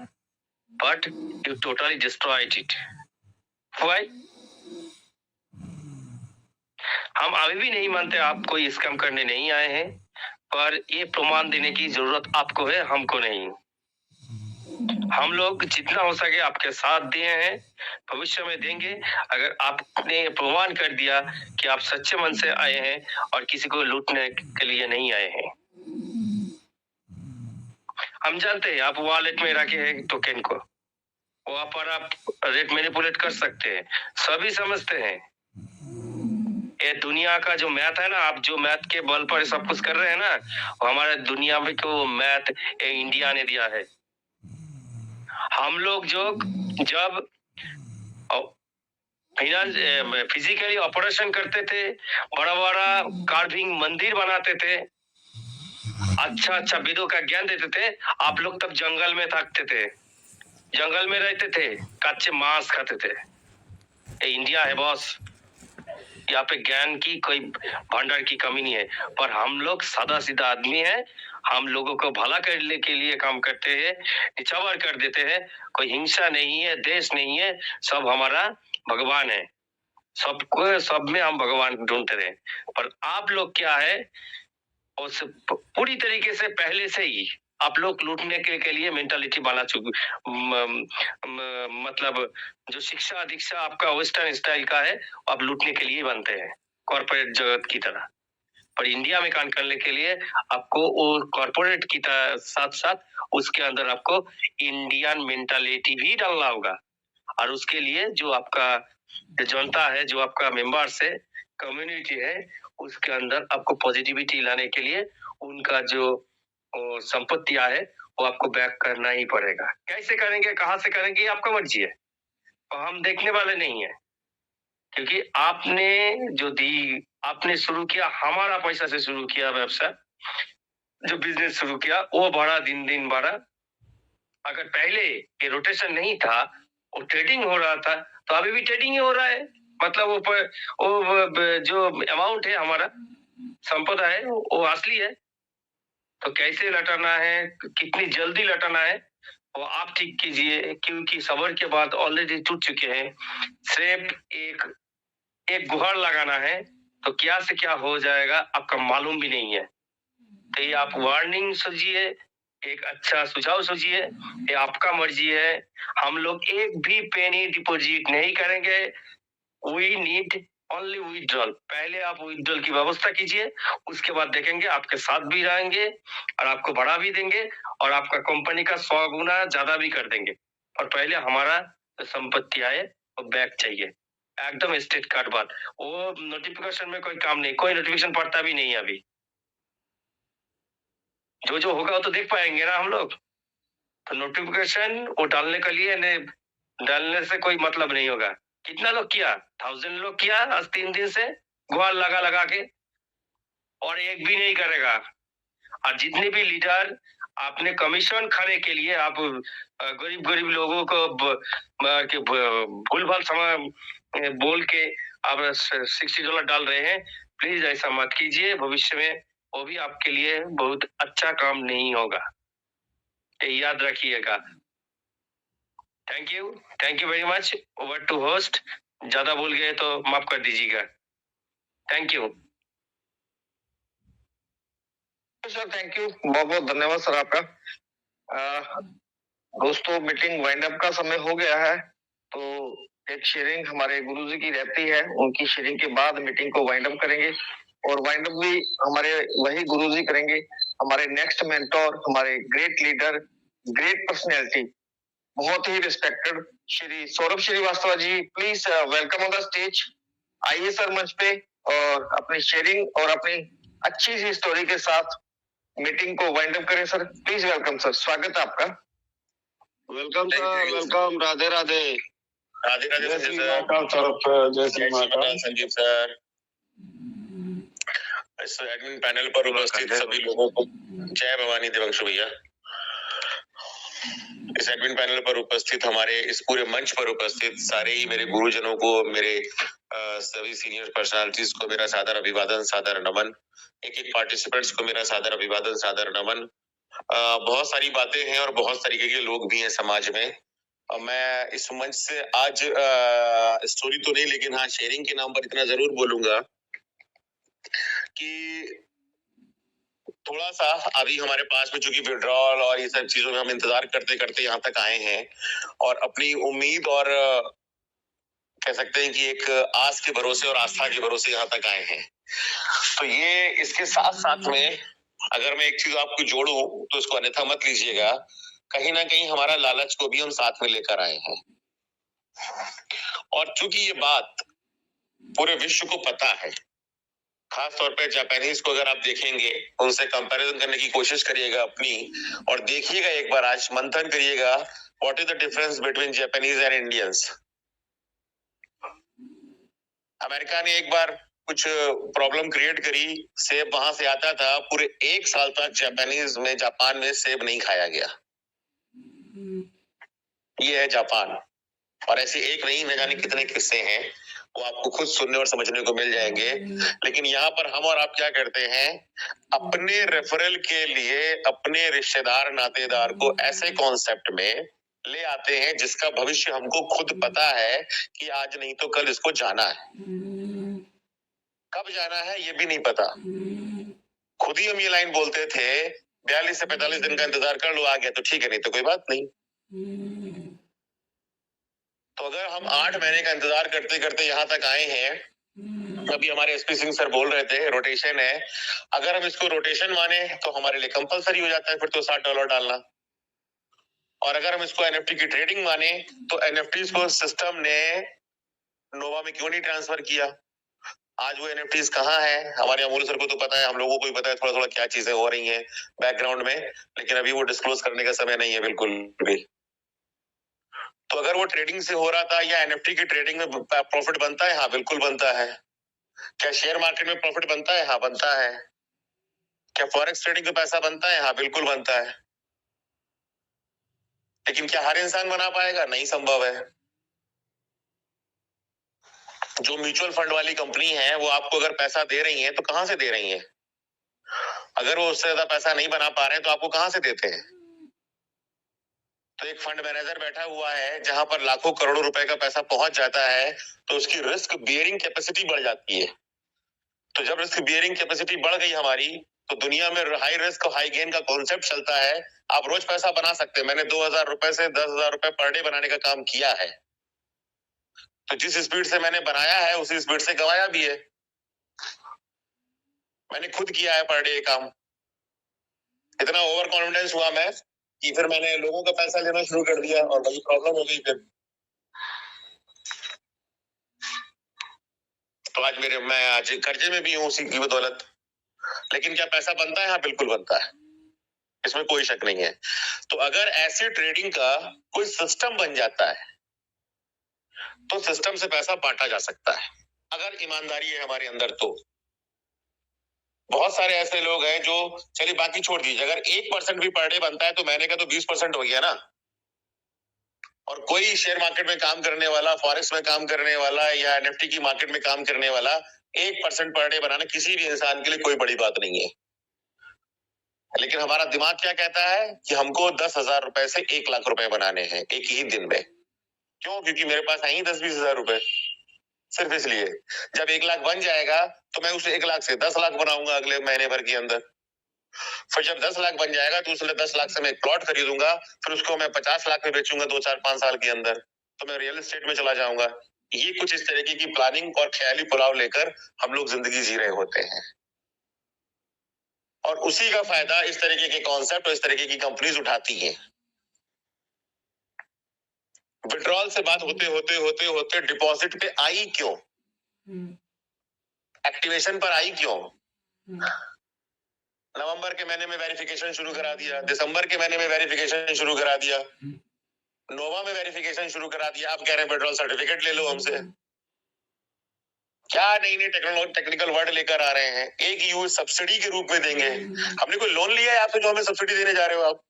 but you totally destroyed it. Why? हम अभी भी नहीं मानते आप कोई स्कैम करने नहीं आए हैं, पर ये प्रमाण देने की जरूरत आपको है, हमको नहीं। हम लोग जितना हो सके आपके साथ दिए हैं, भविष्य में देंगे। अगर आपने प्रमाण कर दिया कि आप सच्चे मन से आए हैं और किसी को लूटने के लिए नहीं आए हैं। हम जानते हैं आप वॉलेट में रखे हैं टोकन को, वहां पर आप रेट मैनिपुलेट कर सकते हैं, सभी समझते हैं। ये दुनिया का जो मैथ है ना, आप जो मैथ के बल पर सब कुछ कर रहे हैं ना, वो हमारे दुनिया में को मैथ इंडिया ने दिया है। हम लोग जब फिजिकली ऑपरेशन करते थे, बड़ा बड़ा कार्विंग मंदिर बनाते थे, अच्छा वेदों का ज्ञान देते थे, आप लोग तब जंगल में थकते थे, जंगल में रहते थे, कच्चे मांस खाते थे। ये इंडिया है बॉस, यहाँ पे ज्ञान की कोई भंडार की कमी नहीं है, पर हम लोग सादा सीधा आदमी है, हम लोगों को भला करने के लिए काम करते हैं, निछावर कर देते हैं। कोई हिंसा नहीं है, देश नहीं है, सब हमारा भगवान है, सब में हम भगवान ढूंढते रहे। पर आप लोग क्या है, उस पूरी तरीके से पहले से ही आप लोग लूटने के लिए मेंटालिटी बना चुके, मतलब जो शिक्षा दीक्षा आपका वेस्टर्न स्टाइल का है, आप लूटने के लिए बनते हैं कॉर्पोरेट जगत की तरह। पर इंडिया में काम करने के लिए आपको वो कॉर्पोरेट की साथ साथ उसके अंदर आपको इंडियन मेंटालिटी भी डालना होगा। और उसके लिए जो आपका जनता है, जो आपका मेंबर्स है, कम्युनिटी है, उसके अंदर आपको पॉजिटिविटी लाने के लिए उनका जो संपत्तियां है वो आपको बैक करना ही पड़ेगा। कैसे करेंगे, कहां से करेंगे, आपका मर्जी है, और हम देखने वाले नहीं है। क्योंकि आपने जो दी, आपने शुरू किया, हमारा पैसा से शुरू किया व्यवसाय, जो बिजनेस शुरू किया वो बढ़ा, दिन दिन बढ़ा। अगर पहले ये रोटेशन नहीं था, वो ट्रेडिंग हो रहा था, तो अभी भी ट्रेडिंग ही हो रहा है। मतलब वो जो अमाउंट है हमारा संपदा है वो असली है। तो कैसे लटाना है, कितनी जल्दी लटाना है, वो आप ठीक कीजिए, क्योंकि सबर के बाद ऑलरेडी टूट चुके हैं। सिर्फ एक गुहार लगाना है, तो क्या से क्या हो जाएगा आपका मालूम भी नहीं है। तो ये आप वार्निंग सोचिए, एक अच्छा सुझाव सोचिए, ये आपका मर्जी है। हम लोग एक भी पेनी डिपॉजिट नहीं करेंगे। We need only withdrawal. पहले आप विड्रॉल की व्यवस्था कीजिए, उसके बाद देखेंगे, आपके साथ भी रहेंगे और आपको बढ़ा भी देंगे और आपका कंपनी का 100 गुना ज्यादा भी कर देंगे। और पहले हमारा संपत्ति आए वो बैक चाहिए, एकदम स्टेट कार्ड बात। वो नोटिफिकेशन में कोई काम नहीं, कोई नोटिफिकेशन पड़ता भी नहीं है अभी। जो होगा वो तो देख पाएंगे ना हम लोग। तो नोटिफिकेशन वो डालने के लिए डालने से कोई मतलब नहीं होगा। कितना लोग किया, 1000 लोग किया आज 3 दिन से गुहार लगा के, और एक भी नहीं करेगा। और जितने भी लीडर आपने कमीशन खाने के लिए आप गरीब लोगों को भूल भाल समय बोल के आप $60 डाल रहे हैं, प्लीज ऐसा मत कीजिए। भविष्य में वो भी आपके लिए बहुत अच्छा काम नहीं होगा, ये याद रखिएगा। Thank you very much. Over to host ज्यादा भूल गए तो माफ कर दीजिएगा। Thank you sir, thank you, बहुत बहुत धन्यवाद सर आपका। दोस्तों, मीटिंग वाइंड अप का समय हो गया है, तो एक शेयरिंग हमारे गुरुजी की रहती है, उनकी शेयरिंग के बाद मीटिंग को वाइंड अप करेंगे। और वाइंड अप भी हमारे वही गुरुजी करेंगे, हमारे नेक्स्ट मेंटोर, हमारे ग्रेट लीडर, ग्रेट पर्सनैलिटी, बहुत ही respected Shri Saurabh Srivastava ji. Please welcome on the stage. आइए सर मंच पे और अपनी शेयरिंग और अपनी अच्छी सी स्टोरी के साथ मीटिंग को वाइंड अप करें सर। प्लीज वेलकम सर, स्वागत है आपका। Welcome sir, welcome. Radhe Radhe. Radhe Radhe जय संजीव श्री सर। माता तरफ सर, जय श्री माता। संजीव सर, इस एडमिन पैनल पर उपस्थित सभी लोगों को जय भवानी। देवांशु भैया, इस एडमिन पैनल पर उपस्थित हमारे इस पूरे मंच पर उपस्थित सारे ही मेरे गुरुजनों को, मेरे सभी सीनियर पर्सनालिटीज को मेरा सादर अभिवादन, सादर नमन। एक एक पार्टिसिपेंट्स को मेरा सादर अभिवादन, सादर नमन। बहुत सारी बातें हैं और बहुत तरीके के लोग भी हैं समाज में। मैं इस मंच से आज स्टोरी तो नहीं, लेकिन हाँ शेयरिंग के नाम पर इतना जरूर बोलूंगा कि थोड़ा सा अभी हमारे पास में चूंकि विड्रॉल और ये सब चीजों में हम इंतजार करते करते यहाँ तक आए हैं और अपनी उम्मीद और कह सकते हैं कि एक आस के भरोसे और आस्था के भरोसे यहाँ तक आए हैं। तो ये इसके साथ साथ में अगर मैं एक चीज आपको जोड़ूं तो इसको अन्यथा मत लीजिएगा, कहीं ना कहीं हमारा लालच को भी हम साथ में लेकर आए हैं। और चूंकि ये बात पूरे विश्व को पता है, खास तौर पे जापानीज को अगर आप देखेंगे, उनसे कंपैरिजन करने की कोशिश करिएगा अपनी, और देखिएगा एक बार, आज मंथन करिएगा, what is the difference between Japanese and Indians. America ने एक बार कुछ प्रॉब्लम क्रिएट करी, सेब वहां से आता था, पूरे 1 साल तक जापान में सेब नहीं खाया गया। ये है जापान। और ऐसे एक नहीं, न जाने कितने किस्से हैं, वो आपको खुद सुनने और समझने को मिल जाएंगे। लेकिन यहाँ पर हम और आप क्या करते हैं, अपने रेफरल के लिए अपने रिश्तेदार नातेदार को ऐसे कॉन्सेप्ट में ले आते हैं जिसका भविष्य हमको खुद पता है कि आज नहीं तो कल इसको जाना है। कब जाना है ये भी नहीं पता। खुद ही हम ये लाइन बोलते थे, 42 से 45 दिन का इंतजार कर लो, आ गया तो ठीक है, नहीं तो कोई बात नहीं। तो अगर हम 8 महीने का इंतजार करते करते यहाँ तक आए हैं, अभी हमारे एसपी सिंह सर बोल रहे थे रोटेशन है, अगर हम इसको रोटेशन माने तो हमारे लिए कंपलसरी हो जाता है फिर तो $60 डालना। और अगर हम इसको एनएफटी की ट्रेडिंग माने तो एनएफटीज को सिस्टम ने नोवा में क्यों नहीं ट्रांसफर किया। आज वो एनएफटीज कहाँ है, हमारे अमूल सर को तो पता है, हम लोगों को भी पता है थोड़ा थोड़ा क्या चीजें हो रही हैं बैकग्राउंड में, लेकिन अभी वो डिस्क्लोज करने का समय नहीं है बिल्कुल भी। तो अगर वो ट्रेडिंग से हो रहा था, या एनएफटी की ट्रेडिंग में प्रॉफिट बनता है, हाँ बिल्कुल बनता है। क्या शेयर मार्केट में प्रॉफिट बनता है, हाँ बनता है। क्या फॉरेक्स ट्रेडिंग में पैसा बनता है, हाँ बिल्कुल बनता है। लेकिन क्या हर इंसान बना पाएगा, नहीं संभव है। जो म्यूचुअल फंड वाली कंपनी है वो आपको अगर पैसा दे रही है तो कहां से दे रही है। अगर वो उससे ज्यादा पैसा नहीं बना पा रहे हैं तो आपको कहां से देते हैं। तो एक फंड मैनेजर बैठा हुआ है जहां पर लाखों करोड़ों रुपए का पैसा पहुंच जाता है, तो उसकी रिस्क बियरिंग कैपेसिटी बढ़ जाती है। तो जब रिस्क बियरिंग कैपेसिटी बढ़ गई हमारी, तो दुनिया में हाई रिस्क हाई गेन का कॉन्सेप्ट चलता है। आप रोज पैसा बना सकते हैं। मैंने 2000 रुपए से 10,000 रुपए पर डे बनाने का काम किया है। तो जिस स्पीड से मैंने बनाया है उसी स्पीड से गवाया भी है। मैंने खुद किया है पर डे काम। इतना ओवर कॉन्फिडेंस हुआ मैं कि फिर मैंने लोगों का पैसा लेना शुरू कर दिया और वही प्रॉब्लम हो गई फिर। तो आज मैं आज कर्जे में भी हूँ उसी की बदौलत। लेकिन क्या पैसा बनता है, हाँ बिल्कुल बनता है, इसमें कोई शक नहीं है। तो अगर ऐसी ट्रेडिंग का कोई सिस्टम बन जाता है तो सिस्टम से पैसा बांटा जा सकता है, अगर ईमानदारी है हमारे अंदर। तो बहुत सारे ऐसे लोग हैं जो, चलिए बाकी छोड़ दीजिए, अगर 1% भी पर डे बनता है तो महीने का तो 20% हो गया ना। और कोई शेयर मार्केट में काम करने वाला, फॉरेक्स में काम करने वाला या एनएफटी की मार्केट में काम करने वाला 1% पर डे बनाना किसी भी इंसान के लिए कोई बड़ी बात नहीं है। लेकिन हमारा दिमाग क्या कहता है कि हमको 10,000 रुपए से 1 लाख रुपए बनाने हैं एक ही दिन में। क्यों? क्योंकि मेरे पास है ही 10-20 हजार रुपए। सिर्फ इसलिए जब 1 लाख बन जाएगा तो मैं उसे 1 लाख से 10 लाख बनाऊंगा अगले महीने भर के अंदर। फिर जब 10 लाख बन जाएगा तो उसमें 10 लाख से मैं एक प्लॉट खरीदूंगा, फिर उसको मैं 50 लाख में बेचूंगा 2, 4, 5 साल के अंदर, तो मैं रियल एस्टेट में चला जाऊंगा। ये कुछ इस तरीके की प्लानिंग और ख्याली पुलाव लेकर हम लोग जिंदगी जी रहे होते हैं, और उसी का फायदा इस तरीके के कॉन्सेप्ट और इस तरीके की कंपनीज उठाती हैं। विड्रॉल से बात होते होते होते होते डिपॉजिट पे आई क्यों, एक्टिवेशन पर आई क्यों? नवंबर के महीने में वेरिफिकेशन शुरू करा दिया, दिसंबर के महीने में वेरिफिकेशन शुरू करा दिया, नोवा में वेरिफिकेशन शुरू करा दिया, आप कह रहे हैं पेट्रोल सर्टिफिकेट ले लो हमसे। क्या नई नई टेक्निकल वर्ड लेकर आ रहे हैं। एक यूज सब्सिडी के रूप में देंगे। हमने कोई लोन लिया है आपसे जो हमें सब्सिडी देने जा रहे हो आप?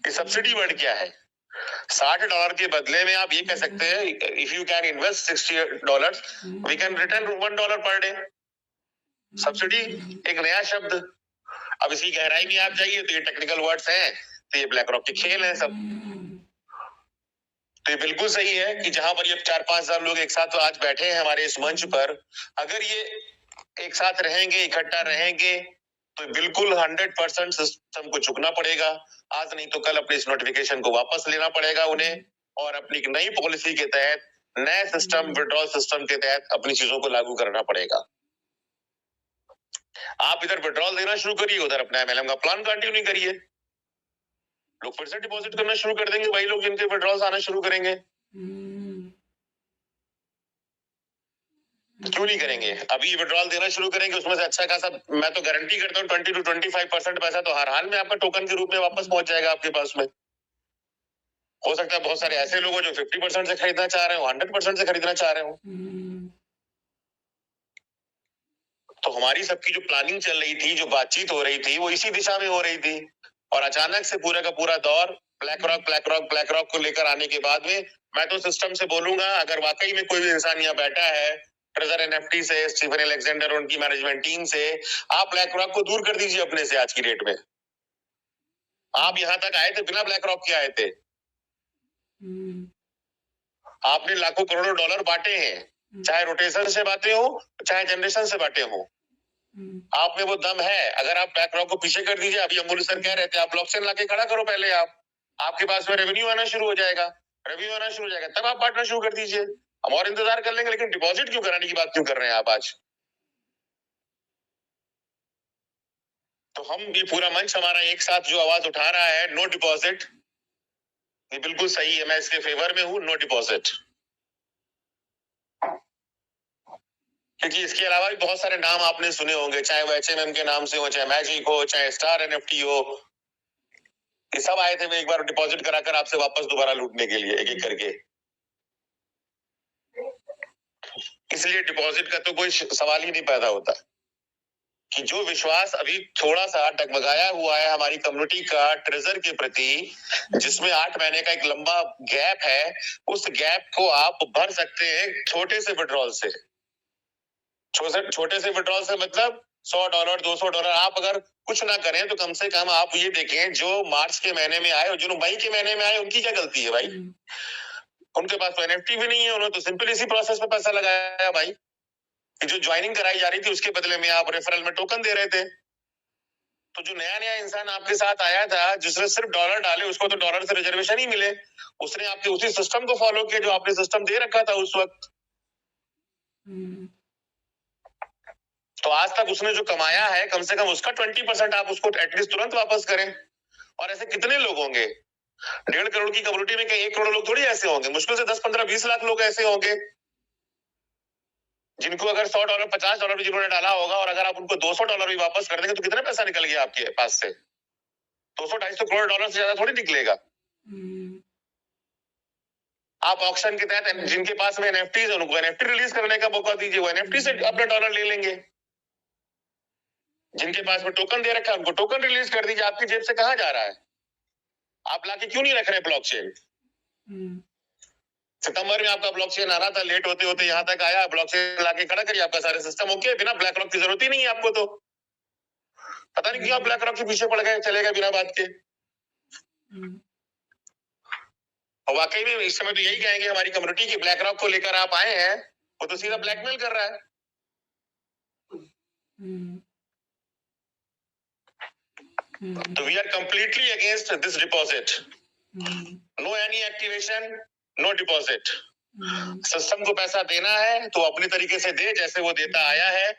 ये सब्सिडी वर्ड क्या है? $60 के बदले में आप ये कह सकते हैं if you can invest $60 we can return $1 per day. Subsidy एक नया शब्द। अब इसकी गहराई में आप जाइए तो ये टेक्निकल वर्ड्स हैं, तो ये ब्लैक रॉक के खेल हैं सब। तो ये बिल्कुल सही है कि जहां पर ये 4-5 हजार लोग एक साथ तो आज बैठे हैं हमारे इस मंच पर, अगर ये एक साथ रहेंगे, इकट्ठा रहेंगे, तो बिल्कुल 100% सिस्टम को चुकना पड़ेगा। आज नहीं तो कल अपनी इस नोटिफिकेशन को वापस लेना पड़ेगा उन्हें, और अपनी एक नई पॉलिसी के तहत, नए सिस्टम, विड्रॉल सिस्टम के तहत अपनी चीजों को लागू करना पड़ेगा। आप इधर विड्रॉल देना शुरू करिए, उधर अपना MLM का प्लान कंटिन्यू करिए। लोग फिर से डिपॉजिट करना शुरू कर देंगे, वही लोग जिनके विड्रॉल्स आना शुरू करेंगे। क्यों नहीं करेंगे? अभी विड्रॉल देना शुरू करेंगे, उसमें से अच्छा खासा, मैं तो गारंटी करता हूँ 20 to 25% पैसा तो हर हाल में आपका टोकन के रूप में वापस पहुंच जाएगा आपके पास में। हो सकता है बहुत सारे ऐसे लोग हो जो 50% से खरीदना चाह रहे हो, 100% से खरीदना चाह रहे हो। तो हमारी सबकी जो प्लानिंग चल रही थी, जो बातचीत हो रही थी, वो इसी दिशा में हो रही थी, और अचानक से पूरा का पूरा दौर ब्लैक रॉक को लेकर आने के बाद में, मैं तो सिस्टम से बोलूंगा, अगर वाकई में कोई भी इंसान यहाँ बैठा है ट्रेजर एनएफटी से, स्टीफन अलेक्जेंडर और उनकी मैनेजमेंट टीम से, आप ब्लैक रॉक को दूर कर दीजिए अपने से। आज की डेट में आप यहाँ तक आए थे बिना ब्लैक रॉक के आए थे। आपने लाखों करोड़ों डॉलर बांटे हैं, चाहे रोटेशन से बांटे हो, चाहे जनरेशन से बांटे हो। आप में वो दम है। अगर आप ब्लैक रॉक को पीछे कर दीजिए, अभी अमूल सर कह रहे थे आप ब्लॉकचेन लाके खड़ा करो पहले, आपके पास में रेवेन्यू आना शुरू हो जाएगा, तब आप बांटना शुरू कर दीजिए। हम और इंतजार कर लेंगे, लेकिन डिपॉजिट क्यों कराने की बात क्यों कर रहे हैं आप आज? तो हम ये पूरा मंच हमारा एक साथ जो आवाज उठा रहा है, नो डिपॉजिट, ये बिल्कुल सही है, मैं इसके फेवर में हूं, नो डिपॉजिट। क्योंकि इसके अलावा भी बहुत सारे नाम आपने सुने होंगे, चाहे वो HMM के नाम से हो, चाहे मैजिक हो, चाहे स्टार NFT हो, ये सब आए थे वो एक बार डिपॉजिट कराकर आपसे वापस दोबारा लूटने के लिए, एक एक करके। इसलिए डिपॉजिट का तो कोई सवाल ही नहीं पैदा होता। कि जो विश्वास अभी थोड़ा सा डगमगाया हुआ है हमारी कम्युनिटी का ट्रेजर के प्रति, जिसमें 8 महीने का एक लंबा गैप है, उस गैप को आप भर सकते हैं छोटे से विड्रॉल से। छोटे से विड्रॉल से मतलब $100, $200। आप अगर कुछ ना करें तो कम से कम आप ये देखें, जो मार्च के महीने में आए और जो मई के महीने में आए, उनकी क्या गलती है भाई? उनके पास तो NFT भी नहीं है, उन्होंने तो सिंपल इसी प्रोसेस में पैसा लगाया भाई। जो ज्वाइनिंग कराई जा रही थी उसके बदले में आप रेफरल में टोकन दे रहे थे। तो जो नया इंसान आपके साथ आया था, जिसने सिर्फ डॉलर डाले, उसको तो डॉलर से रिजर्वेशन ही मिले। उसने आपके उसी सिस्टम को फॉलो किया जो आपने सिस्टम दे रखा था उस वक्त। तो आज तक उसने जो कमाया है, कम से कम उसका 20% आप उसको एटलीस्ट तुरंत वापस करें। और ऐसे कितने लोग होंगे? 1.5 करोड़ की कम्युनिटी में कहीं 1 करोड़ लोग थोड़ी ऐसे होंगे, मुश्किल से 10, 15, 20 लाख लोग ऐसे होंगे जिनको अगर $100, $50 भी जिन्होंने डाला होगा, और अगर आप उनको $200 भी वापस कर देंगे तो कितना पैसा निकल गया आपके पास से? 200-250 करोड़ डॉलर से ज्यादा थोड़ी निकलेगा। आप ऑक्शन के तहत जिनके पास में NFTs है, उनको NFT रिलीज करने का मौका दीजिए, वो NFT से अपने डॉलर ले लेंगे। जिनके पास में टोकन दे रखा है, उनको टोकन रिलीज कर दीजिए। आपकी जेब से कहाँ जा रहा है? आप लाके क्यों नहीं रख रहे ब्लॉकचेन? सितंबर में आपका ब्लॉकचेन आ रहा था, लेट होते होते यहाँ तक आया, ब्लॉकचेन लाके खड़ा करिए, आपका सारे सिस्टम ओके, बिना ब्लैक रॉक की जरूरत ही नहीं है आपको। तो पता नहीं क्यों आप ब्लैक रॉक के पीछे पड़ गए, चले गए बिना बात के। और वाकई में इस समय तो यही कहेंगे हमारी कम्युनिटी की ब्लैक रॉक को लेकर आप आए हैं, वो तो सीधा ब्लैकमेल कर रहा है। तो we are completely against this deposit. No any activation, no deposit. System को पैसा देना है तो अपने तरीके से दे, जैसे वो देता आया है।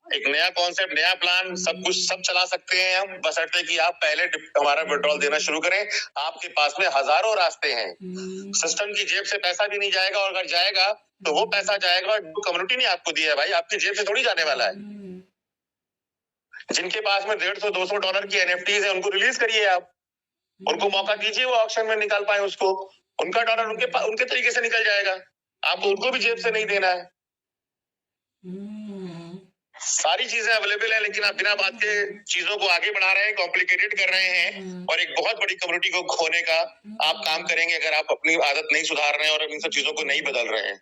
एक नया कॉन्सेप्ट, नया प्लान, सब कुछ सब चला सकते हैं हम, बशर्ते कि आप पहले हमारा विड्रॉल देना शुरू करें। आपके पास में हजारों रास्ते हैं। सिस्टम की जेब से पैसा भी नहीं जाएगा, और अगर जाएगा तो वो पैसा जाएगा कम्युनिटी ने आपको दिया है भाई, आपकी जेब से थोड़ी जाने वाला है। जिनके पास में $150-200 की NFTs है, उनको रिलीज करिए आप, उनको मौका दीजिए वो ऑक्शन में निकाल पाए उसको। उनका डॉलर उनके तरीके से निकल जाएगा, आपको उनको भी जेब से नहीं देना है। सारी चीजें अवेलेबल है, लेकिन आप बिना बात के चीजों को आगे बढ़ा रहे हैं, कॉम्प्लिकेटेड कर रहे हैं, और एक बहुत बड़ी कम्युनिटी को खोने का आप काम करेंगे अगर आप अपनी आदत नहीं सुधार रहे हैं और इन सब चीजों को नहीं बदल रहे हैं।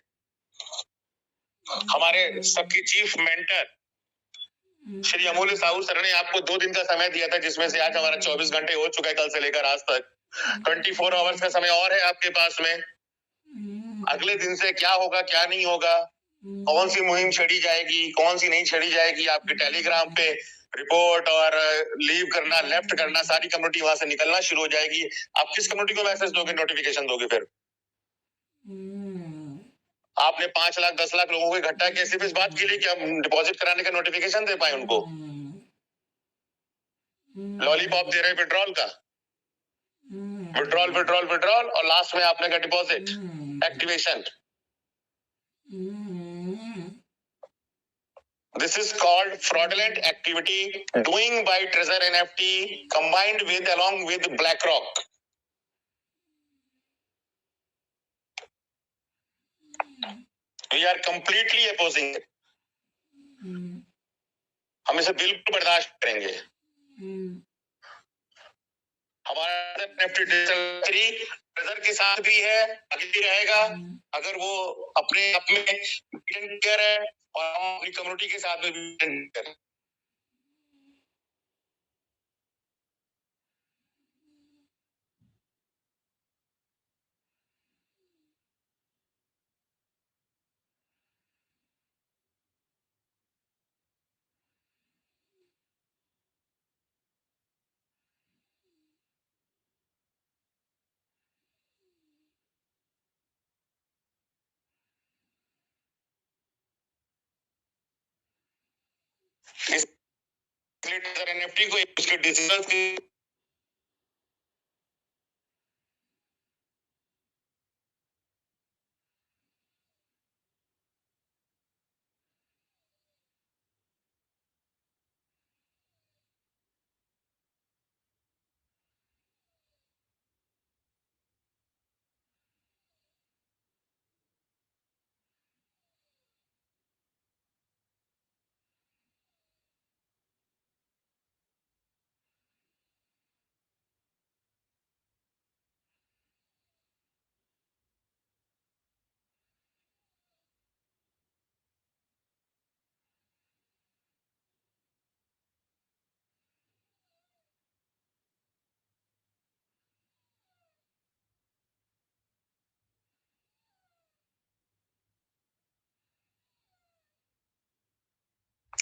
हमारे सबकी चीफ मेंटर श्री अमूल्य साहू सर ने आपको 2 दिन का समय दिया था, जिसमें से आज हमारा 24 घंटे हो चुका है, कल से लेकर आज तक 24 आवर्स का समय और है आपके पास में। अगले दिन से क्या होगा क्या नहीं होगा, कौन सी मुहिम छेड़ी जाएगी, कौन सी नहीं छेड़ी जाएगी, आपके टेलीग्राम पे रिपोर्ट और लीव करना, लेफ्ट करना, सारी कम्युनिटी वहां से निकलना शुरू हो जाएगी। आप किस कम्युनिटी को मैसेज दोगे, नोटिफिकेशन दोगे? फिर आपने 5 लाख 10 लाख लोगों को इकट्ठा किया सिर्फ इस बात के लिए कि हम डिपॉजिट कराने का नोटिफिकेशन दे पाए उनको। लॉलीपॉप दे रहे विड्रॉल का, विड्रॉल विड्रॉल विड्रॉल, और लास्ट में आपने का deposit activation. This is called fraudulent activity doing by Trezor NFT combined with along with BlackRock. We are completely opposing it. हम इसे बिल्कुल बर्दाश्त करेंगे। हमारा NFT डिजिटल ट्रेजर के साथ भी है, आगे भी रहेगा। अगर वो अपने आप में कर है और हम अपनी कम्युनिटी के साथ में भी करें। ट्रेजर NFT को उसके डिजिटल के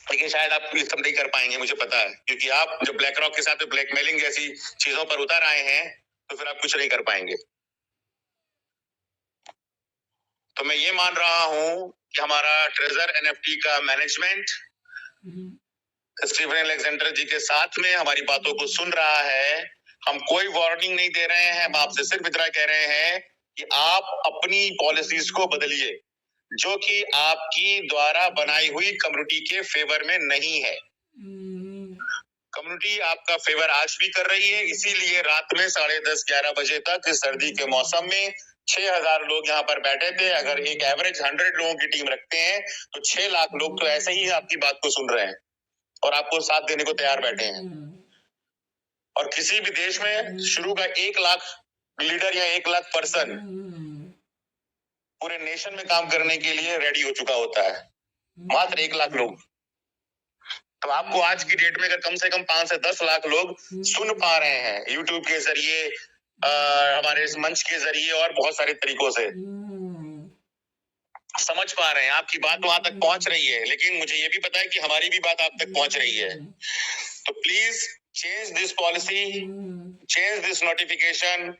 लेकिन शायद आप ये सब नहीं कर पाएंगे, मुझे पता है, क्योंकि आप जब ब्लैक रॉक के साथ ब्लैकमेलिंग जैसी चीजों पर उतर आए हैं तो फिर आप कुछ नहीं कर पाएंगे। तो मैं ये मान रहा हूं कि हमारा ट्रेजर NFT का मैनेजमेंट स्टीफन अलेक्जेंडर जी के साथ में हमारी बातों को सुन रहा है। हम कोई वार्निंग नहीं दे रहे हैं, हम आपसे सिर्फ इतना कह रहे हैं कि आप अपनी पॉलिसीज को बदलिए, जो कि आपकी द्वारा बनाई हुई कम्युनिटी के फेवर में नहीं है। कम्युनिटी आपका फेवर आज भी कर रही है, इसीलिए रात में 10:30-11 बजे तक इस सर्दी के मौसम में 6000 लोग यहाँ पर बैठे थे। अगर एक एवरेज 100 लोगों की टीम रखते हैं तो 6 लाख लोग तो ऐसे ही आपकी बात को सुन रहे हैं और आपको साथ देने को तैयार बैठे हैं। और किसी भी देश में शुरू का 1 लाख लीडर या 1 लाख पर्सन पूरे नेशन में काम करने के लिए रेडी हो चुका होता है, मात्र 1 लाख लोग। तो आपको आज की डेट में अगर कम से कम 5 से 10 लाख लोग सुन पा रहे हैं यूट्यूब के जरिए, हमारे इस मंच के जरिए और बहुत सारे तरीकों से समझ पा रहे हैं। आपकी बात वहां तक पहुंच रही है, लेकिन मुझे ये भी पता है कि हमारी भी बात आप तक पहुंच रही है। तो please change this policy, change this notification.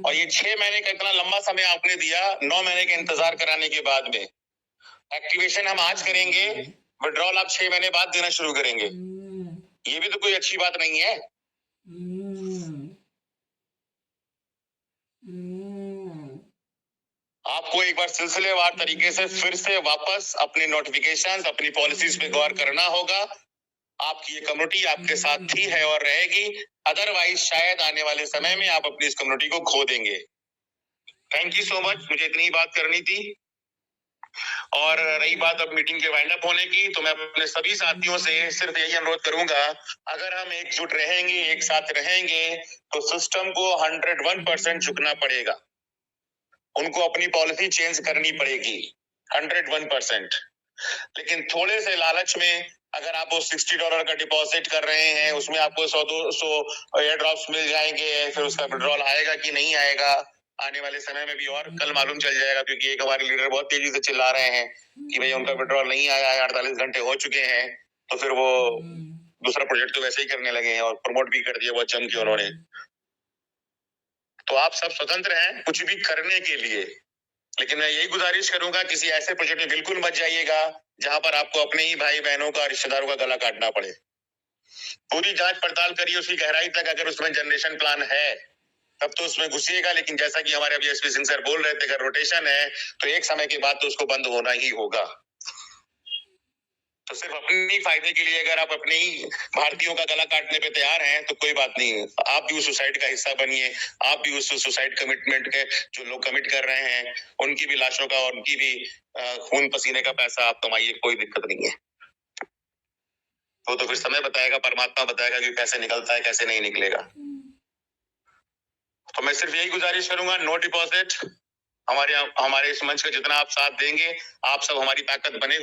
और ये 6 महीने का इतना लंबा समय आपने दिया, 9 महीने का इंतजार कराने के बाद में एक्टिवेशन हम आज करेंगे, विड्रॉल आप 6 महीने बाद देना शुरू करेंगे। ये भी तो कोई अच्छी बात नहीं है। आपको एक बार सिलसिलेवार तरीके से फिर से वापस अपनी नोटिफिकेशंस, अपनी पॉलिसीज पे गौर करना होगा। आपकी ये कम्युनिटी आपके साथ थी, है और रहेगी। अदरवाइज शायद आने वाले समय में आप अपनी इस कम्युनिटी को खो देंगे। थैंक यू सो मच, मुझे इतनी बात करनी थी। और रही बात अब मीटिंग के वाइंड अप होने की, तो मैं अपने सभी साथियों से सिर्फ यही अनुरोध करूंगा, अगर हम एकजुट रहेंगे, एक साथ रहेंगे, तो सिस्टम को 101% झुकना पड़ेगा। उनको अपनी पॉलिसी चेंज करनी पड़ेगी 101%। लेकिन थोड़े से लालच में अगर आप वो $60 का डिपॉजिट कर रहे हैं, उसमें आपको 100-200 एयर ड्रॉप्स मिल जाएंगे, फिर उसका विड्रॉल आएगा कि नहीं आएगा आने वाले समय में भी और कल मालूम चल जाएगा। क्योंकि एक हमारे लीडर बहुत तेजी से चिल्ला रहे हैं कि भाई उनका विड्रॉल नहीं आया है, 48 घंटे हो चुके हैं, तो फिर वो दूसरा प्रोजेक्ट तो वैसे ही करने लगे हैं और प्रमोट भी कर दिया बहुत जम के उन्होंने। तो आप सब स्वतंत्र हैं कुछ भी करने के लिए, लेकिन मैं यही गुजारिश करूंगा किसी ऐसे प्रोजेक्ट में बिल्कुल मत जाइएगा जहां पर आपको अपने ही भाई बहनों का, रिश्तेदारों का गला काटना पड़े। पूरी जांच पड़ताल करिए उसकी गहराई तक। अगर उसमें जनरेशन प्लान है तब तो उसमें घुसिएगा, लेकिन जैसा कि हमारे अभी एसपी सिंह सर बोल रहे थे, अगर रोटेशन है तो एक समय के बाद तो उसको बंद होना ही होगा। तो सिर्फ अपने फायदे के लिए अगर आप अपने ही भारतीयों का गला काटने पे तैयार हैं तो कोई बात नहीं, आप भी उस सुसाइड का हिस्सा बनिए। आप भी उस सुसाइड कमिटमेंट के जो लोग कमिट कर रहे हैं उनकी भी लाशों का और उनकी भी खून पसीने का पैसा आप कमाइए, कोई दिक्कत नहीं है। वो तो फिर समय बताएगा, परमात्मा बताएगा कि कैसे निकलता है कैसे नहीं निकलेगा। तो मैं सिर्फ यही गुजारिश करूंगा, नो डिपॉजिट। हमारे इस मंच का जितना आप साथ देंगे, आप सब हमारी ताकत बने।